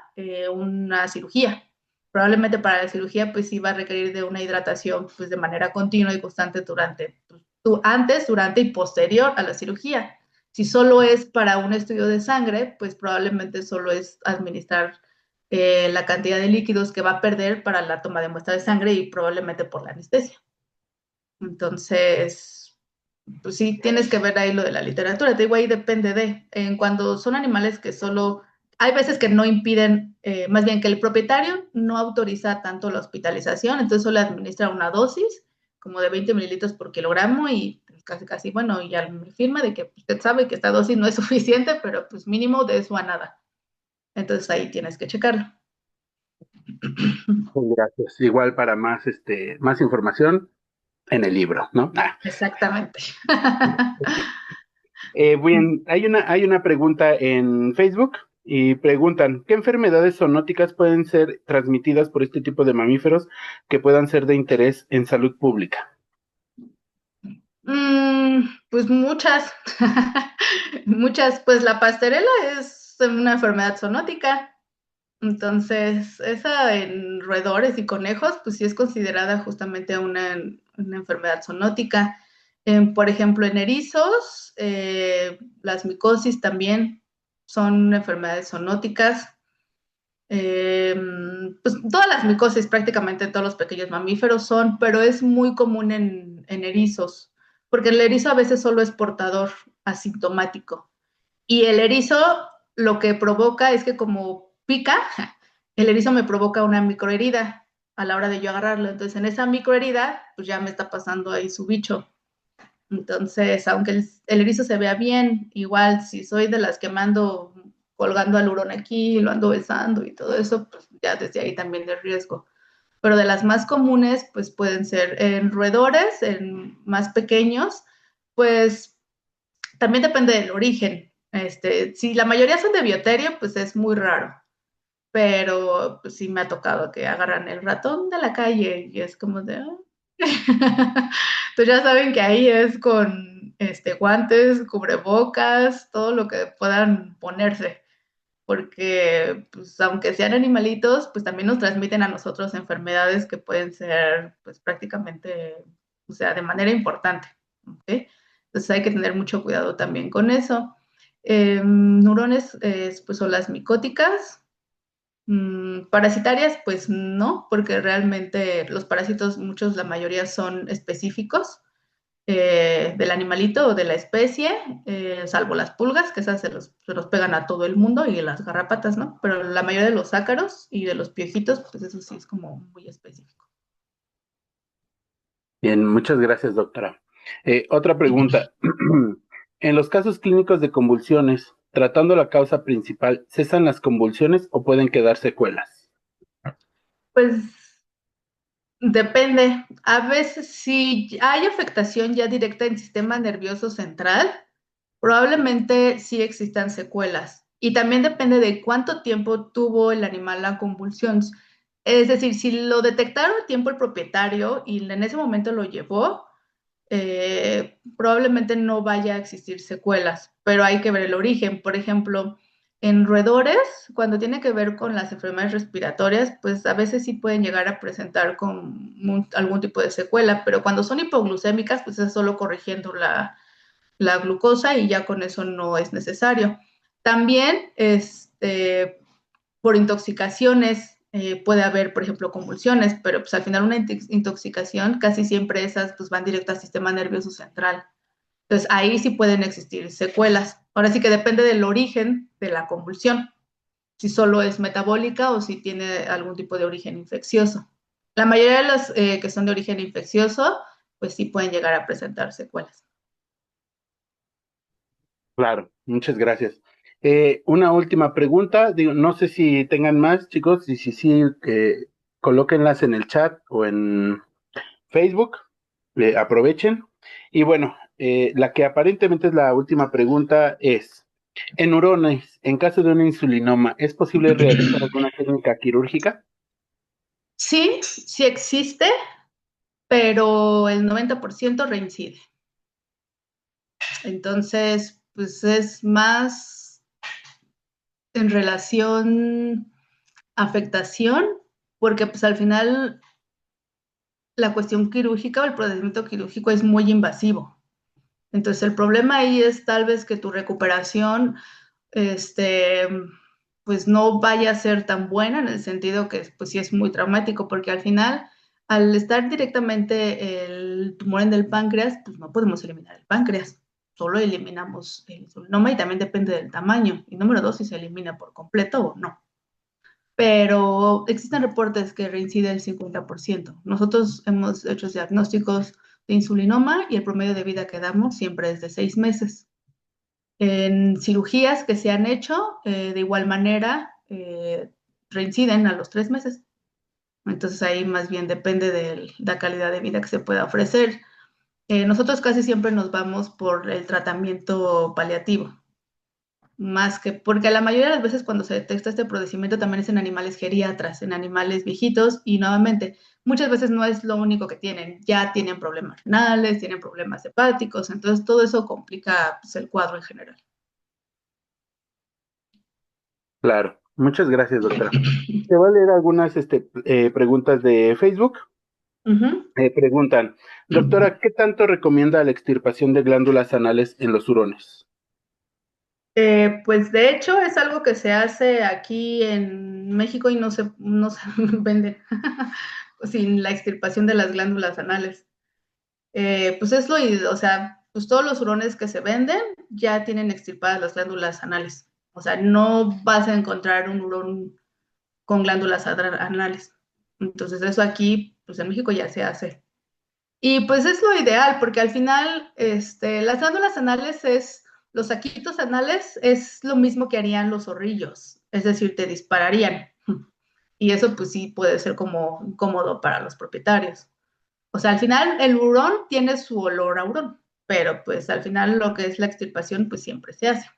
una cirugía. Probablemente para la cirugía, pues sí va a requerir de una hidratación pues, de manera continua y constante durante, antes, durante y posterior a la cirugía. Si solo es para un estudio de sangre, pues probablemente solo es administrar la cantidad de líquidos que va a perder para la toma de muestra de sangre y probablemente por la anestesia. Entonces, pues sí, tienes que ver ahí lo de la literatura. Te digo, ahí depende de. Cuando son animales que solo. Hay veces que no impiden, más bien que el propietario no autoriza tanto la hospitalización, entonces solo administra una dosis, como de 20 mililitros por kilogramo, y pues casi, casi, bueno, ya me firma de que usted sabe que esta dosis no es suficiente, pero pues mínimo de eso a nada. Entonces ahí tienes que checarlo. Gracias. Igual para más, más información en el libro, ¿no? Exactamente. Bien, hay una pregunta en Facebook y preguntan, ¿qué enfermedades zoonóticas pueden ser transmitidas por este tipo de mamíferos que puedan ser de interés en salud pública? Pues muchas, muchas, pues la pastorela es una enfermedad zoonótica, entonces esa en roedores y conejos, pues sí es considerada justamente una enfermedad zoonótica. Por ejemplo, en erizos, las micosis también son enfermedades zoonóticas. Pues todas las micosis, prácticamente todos los pequeños mamíferos son, pero es muy común en erizos, porque el erizo a veces solo es portador asintomático. Y el erizo lo que provoca es que como pica, el erizo me provoca una microherida a la hora de yo agarrarlo. Entonces en esa microherida, pues ya me está pasando ahí su bicho. Entonces, aunque el erizo se vea bien, igual si soy de las que mando colgando al hurón aquí, lo ando besando y todo eso, pues ya desde ahí también de riesgo. Pero de las más comunes, pues pueden ser en roedores, en más pequeños, pues también depende del origen. Si la mayoría son de bioterio, pues es muy raro. Pero pues, sí me ha tocado que agarran el ratón de la calle y es como de... Pues ya saben que ahí es con guantes, cubrebocas, todo lo que puedan ponerse, porque pues aunque sean animalitos, pues también nos transmiten a nosotros enfermedades que pueden ser pues prácticamente, o sea, de manera importante, ¿ok? Entonces hay que tener mucho cuidado también con eso. Neurones, pues son las micóticas. Parasitarias, pues no, porque realmente los parásitos, muchos, la mayoría son específicos del animalito o de la especie, salvo las pulgas, que esas se los pegan a todo el mundo, y las garrapatas, ¿no? Pero la mayoría de los ácaros y de los piojitos, pues eso sí es como muy específico. Bien, muchas gracias, doctora. Otra pregunta. En los casos clínicos de convulsiones, tratando la causa principal, ¿cesan las convulsiones o pueden quedar secuelas? Pues depende. A veces si hay afectación ya directa en sistema nervioso central, probablemente sí existan secuelas. Y también depende de cuánto tiempo tuvo el animal la convulsión. Es decir, si lo detectaron a tiempo el propietario y en ese momento lo llevó, probablemente no vaya a existir secuelas, pero hay que ver el origen. Por ejemplo, en roedores, cuando tiene que ver con las enfermedades respiratorias, pues a veces sí pueden llegar a presentar con algún tipo de secuela, pero cuando son hipoglucémicas, pues es solo corrigiendo la glucosa y ya con eso no es necesario. También por intoxicaciones puede haber, por ejemplo, convulsiones, pero pues al final una intoxicación, casi siempre esas pues van directo al sistema nervioso central. Entonces ahí sí pueden existir secuelas. Ahora sí que depende del origen de la convulsión, si solo es metabólica o si tiene algún tipo de origen infeccioso. La mayoría de los que son de origen infeccioso, pues sí pueden llegar a presentar secuelas. Claro, muchas gracias. Una última pregunta, digo, no sé si tengan más, chicos, y si sí, colóquenlas en el chat o en Facebook, aprovechen. Y bueno, la que aparentemente es la última pregunta es, en neurones, en caso de un insulinoma, ¿es posible realizar alguna técnica quirúrgica? Sí, sí existe, pero el 90% reincide. Entonces, pues es más en relación afectación, porque pues al final la cuestión quirúrgica o el procedimiento quirúrgico es muy invasivo. Entonces el problema ahí es tal vez que tu recuperación, este, pues no vaya a ser tan buena en el sentido que pues sí es muy traumático, porque al final, al estar directamente el tumor en el páncreas, pues no podemos eliminar el páncreas, solo eliminamos el insulinoma y también depende del tamaño. Y número dos, si se elimina por completo o no. Pero existen reportes que reincide el 50%. Nosotros hemos hecho diagnósticos de insulinoma y el promedio de vida que damos siempre es de 6 meses. En cirugías que se han hecho, de igual manera, reinciden a los 3 meses. Entonces ahí más bien depende de la calidad de vida que se pueda ofrecer. Nosotros casi siempre nos vamos por el tratamiento paliativo, más que, porque la mayoría de las veces cuando se detecta este procedimiento también es en animales geriatras, en animales viejitos, y nuevamente, muchas veces no es lo único que tienen, ya tienen problemas renales, tienen problemas hepáticos, entonces todo eso complica pues, el cuadro en general. Claro. Muchas gracias, doctora. Te voy a leer algunas preguntas de Facebook. Preguntan, doctora, ¿qué tanto recomienda la extirpación de glándulas anales en los hurones? Pues de hecho es algo que se hace aquí en México y no se vende sin la extirpación de las glándulas anales. Pues es o sea, pues todos los hurones que se venden ya tienen extirpadas las glándulas anales. O sea, no vas a encontrar un hurón con glándulas anales. Entonces eso aquí, pues en México ya se hace. Y pues es lo ideal, porque al final, las glándulas anales los saquitos anales es lo mismo que harían los zorrillos, es decir, te dispararían. Y eso pues sí puede ser como incómodo para los propietarios. O sea, al final el hurón tiene su olor a hurón, pero pues al final lo que es la extirpación pues siempre se hace.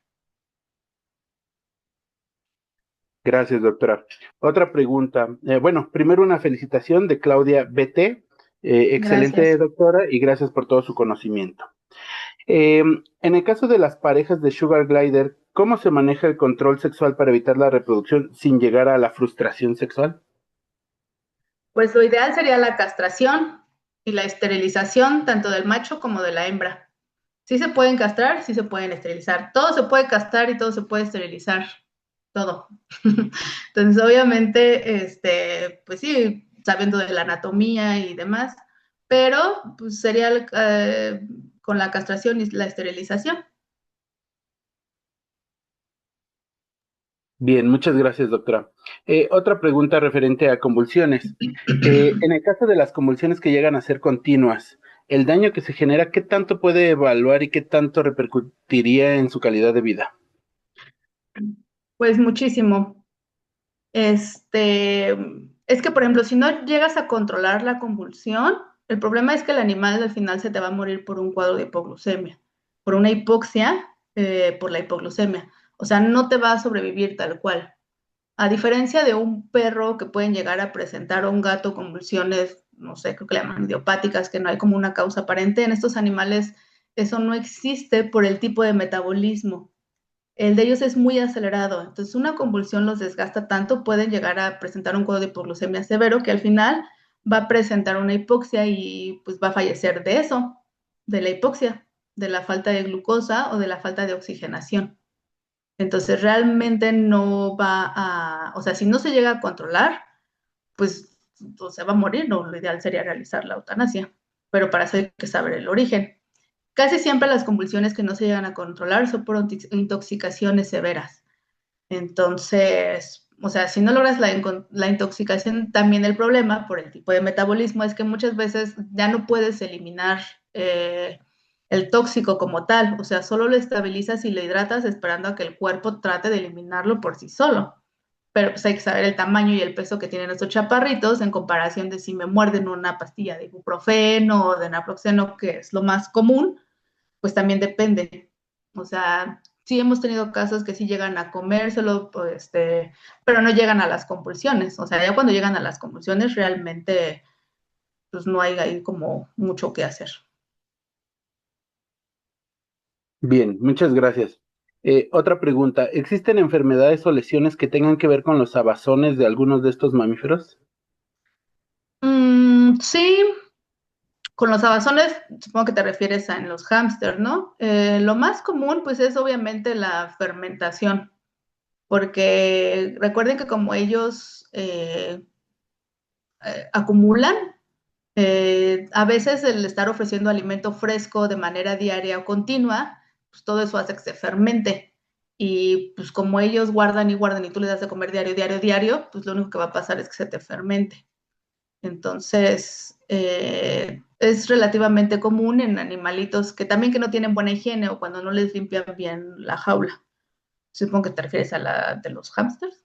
Gracias, doctora. Otra pregunta. Bueno, primero una felicitación de Claudia BT. Excelente, Gracias. doctora, y gracias por todo su conocimiento. En el caso de las parejas de Sugar Glider, ¿cómo se maneja el control sexual para evitar la reproducción sin llegar a la frustración sexual? Pues lo ideal sería la castración y la esterilización tanto del macho como de la hembra. Sí se pueden castrar, sí se pueden esterilizar. Todo se puede castrar y todo se puede esterilizar. Todo. Entonces, obviamente, pues sí, sabiendo de la anatomía y demás, pero pues sería con la castración y la esterilización. Bien, muchas gracias, doctora. Otra pregunta referente a convulsiones. En el caso de las convulsiones que llegan a ser continuas, el daño que se genera, ¿qué tanto puede evaluar y qué tanto repercutiría en su calidad de vida? Pues muchísimo. Es que, por ejemplo, si no llegas a controlar la convulsión, el problema es que el animal al final se te va a morir por un cuadro de hipoglucemia, por una hipoxia, por la hipoglucemia. O sea, no te va a sobrevivir tal cual. A diferencia de un perro que pueden llegar a presentar o un gato convulsiones, no sé, creo que le llaman idiopáticas, que no hay como una causa aparente, en estos animales eso no existe por el tipo de metabolismo. El de ellos es muy acelerado, entonces una convulsión los desgasta tanto, pueden llegar a presentar un cuadro de hipoglucemia severo que al final va a presentar una hipoxia y pues va a fallecer de eso, de la hipoxia, de la falta de glucosa o de la falta de oxigenación. Entonces realmente no o sea, si no se llega a controlar, pues o sea, va a morir, no, lo ideal sería realizar la eutanasia, pero para eso hay que saber el origen. Casi siempre las convulsiones que no se llegan a controlar son por intoxicaciones severas. Entonces, o sea, si no logras la intoxicación, también el problema por el tipo de metabolismo es que muchas veces ya no puedes eliminar el tóxico como tal, o sea, solo lo estabilizas y lo hidratas esperando a que el cuerpo trate de eliminarlo por sí solo. Pero pues hay que saber el tamaño y el peso que tienen estos chaparritos en comparación de si me muerden una pastilla de ibuprofeno o de naproxeno, que es lo más común, pues también depende. O sea, sí hemos tenido casos que sí llegan a comérselo, pues, pero no llegan a las convulsiones. O sea, ya cuando llegan a las convulsiones realmente pues no hay ahí como mucho que hacer. Bien, muchas gracias. Otra pregunta, ¿existen enfermedades o lesiones que tengan que ver con los abazones de algunos de estos mamíferos? Sí, con los abazones, supongo que te refieres a en los hámsters, ¿no? Lo más común, pues, es obviamente la fermentación, porque recuerden que como ellos acumulan, a veces el estar ofreciendo alimento fresco de manera diaria o continua, pues todo eso hace que se fermente. Y pues como ellos guardan y guardan y tú les das de comer diario, diario, diario, pues lo único que va a pasar es que se te fermente. Entonces, es relativamente común en animalitos que también que no tienen buena higiene o cuando no les limpian bien la jaula. Supongo que te refieres a la de los hámsters.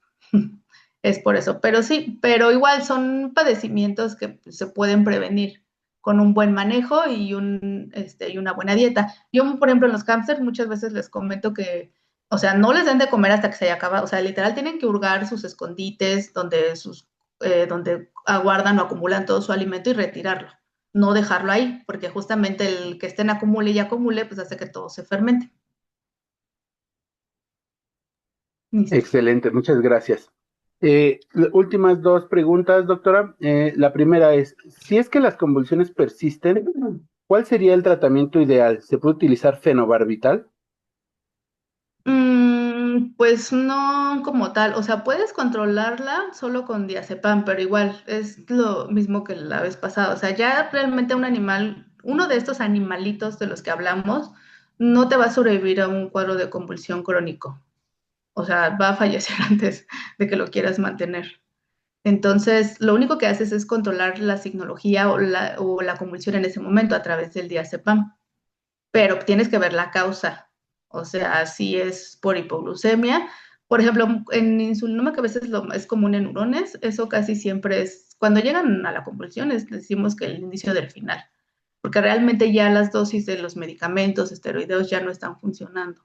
Es por eso, pero sí, pero igual son padecimientos que pues, se pueden prevenir con un buen manejo y una buena dieta. Yo, por ejemplo, en los hámsters muchas veces les comento que, o sea, no les den de comer hasta que se haya acabado, o sea, literal tienen que hurgar sus escondites donde aguardan o acumulan todo su alimento y retirarlo, no dejarlo ahí, porque justamente el que estén acumule y acumule, pues hace que todo se fermente. Listo. Excelente, muchas gracias. Últimas dos preguntas, doctora. La primera es, si es que las convulsiones persisten, ¿cuál sería el tratamiento ideal? ¿Se puede utilizar fenobarbital? Pues no como tal, o sea, puedes controlarla solo con diazepam, pero igual es lo mismo que la vez pasada, o sea, ya realmente un animal, uno de estos animalitos de los que hablamos, no te va a sobrevivir a un cuadro de convulsión crónico, o sea, va a fallecer antes de que lo quieras mantener. Entonces, lo único que haces es controlar la signología o la convulsión en ese momento a través del diazepam, pero tienes que ver la causa. O sea, si es por hipoglucemia, por ejemplo, en insulinoma, que a veces es común en hurones, eso casi siempre es, cuando llegan a la convulsión, decimos que el inicio del final, porque realmente ya las dosis de los medicamentos esteroideos ya no están funcionando.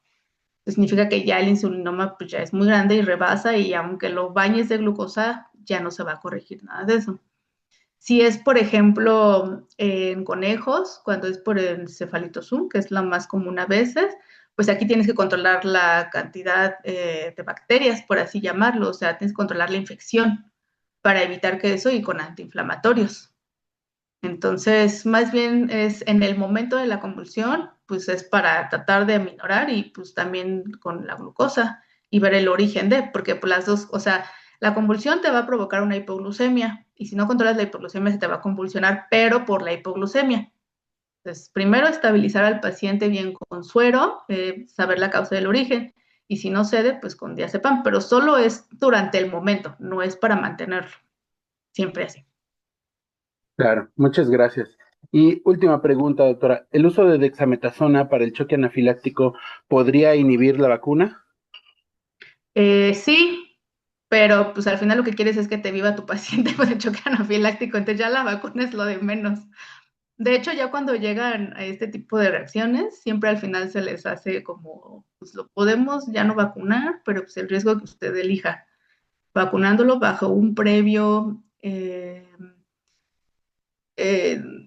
Significa que ya el insulinoma pues, ya es muy grande y rebasa y aunque lo bañes de glucosa, ya no se va a corregir nada de eso. Si es, por ejemplo, en conejos, cuando es por el cefalitosum, que es la más común a veces, pues aquí tienes que controlar la cantidad de bacterias, por así llamarlo, o sea, tienes que controlar la infección para evitar que eso y con antiinflamatorios. Entonces, más bien es en el momento de la convulsión, pues es para tratar de aminorar y pues también con la glucosa y ver el origen de, porque pues las dos, o sea, la convulsión te va a provocar una hipoglucemia y si no controlas la hipoglucemia se te va a convulsionar, pero por la hipoglucemia. Entonces, primero estabilizar al paciente bien con suero, saber la causa del origen y si no cede, pues con diazepam, pero solo es durante el momento, no es para mantenerlo, siempre así. Claro, muchas gracias. Y última pregunta, doctora. ¿El uso de dexametasona para el choque anafiláctico podría inhibir la vacuna? Sí, pero pues al final lo que quieres es que te viva tu paciente con el choque anafiláctico, entonces ya la vacuna es lo de menos. De hecho, ya cuando llegan a este tipo de reacciones, siempre al final se les hace como, pues lo podemos ya no vacunar, pero pues el riesgo que usted elija, vacunándolo bajo un previo, eh,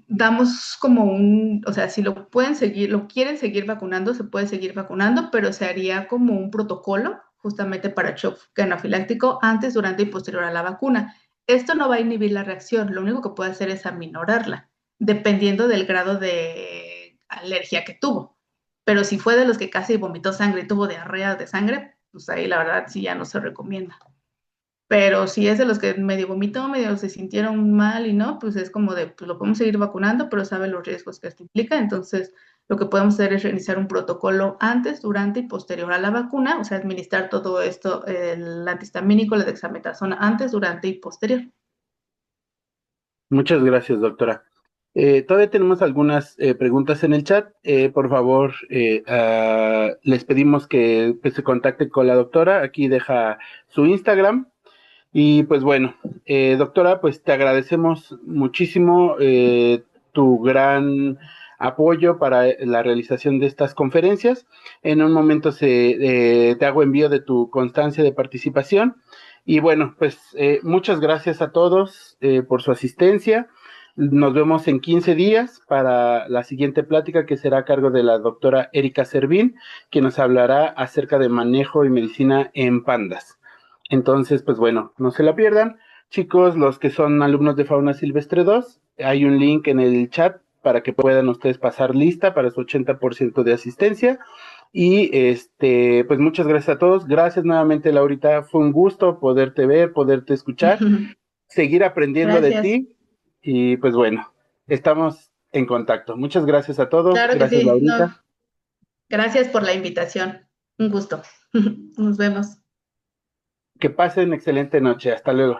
damos como o sea, si lo pueden seguir, lo quieren seguir vacunando, se puede seguir vacunando, pero se haría como un protocolo justamente para choque anafiláctico antes, durante y posterior a la vacuna. Esto no va a inhibir la reacción, lo único que puede hacer es aminorarla, dependiendo del grado de alergia que tuvo. Pero si fue de los que casi vomitó sangre y tuvo diarrea de sangre, pues ahí la verdad sí ya no se recomienda. Pero si es de los que medio vomitó, medio se sintieron mal y no, pues es como de, pues lo podemos seguir vacunando, pero sabe los riesgos que esto implica. Entonces, lo que podemos hacer es realizar un protocolo antes, durante y posterior a la vacuna, o sea, administrar todo esto, el antihistamínico, la dexametasona, antes, durante y posterior. Muchas gracias, doctora. Todavía tenemos algunas preguntas en el chat. Por favor, les pedimos que pues, se contacte con la doctora. Aquí deja su Instagram. Y pues bueno, doctora, pues te agradecemos muchísimo tu gran apoyo para la realización de estas conferencias. En un momento te hago envío de tu constancia de participación. Y bueno, pues muchas gracias a todos por su asistencia. Nos vemos en 15 días para la siguiente plática que será a cargo de la doctora Erika Servín, que nos hablará acerca de manejo y medicina en pandas. Entonces, pues bueno, no se la pierdan. Chicos, los que son alumnos de Fauna Silvestre 2, hay un link en el chat para que puedan ustedes pasar lista para su 80% de asistencia. Y pues muchas gracias a todos. Gracias nuevamente, Laurita. Fue un gusto poderte ver, poderte escuchar, seguir aprendiendo de Gracias. ti. Y pues bueno, estamos en contacto. Muchas gracias a todos. Claro que Gracias, sí. No, Laurita. gracias por la invitación. Un gusto. Nos vemos. Que pasen excelente noche. Hasta luego.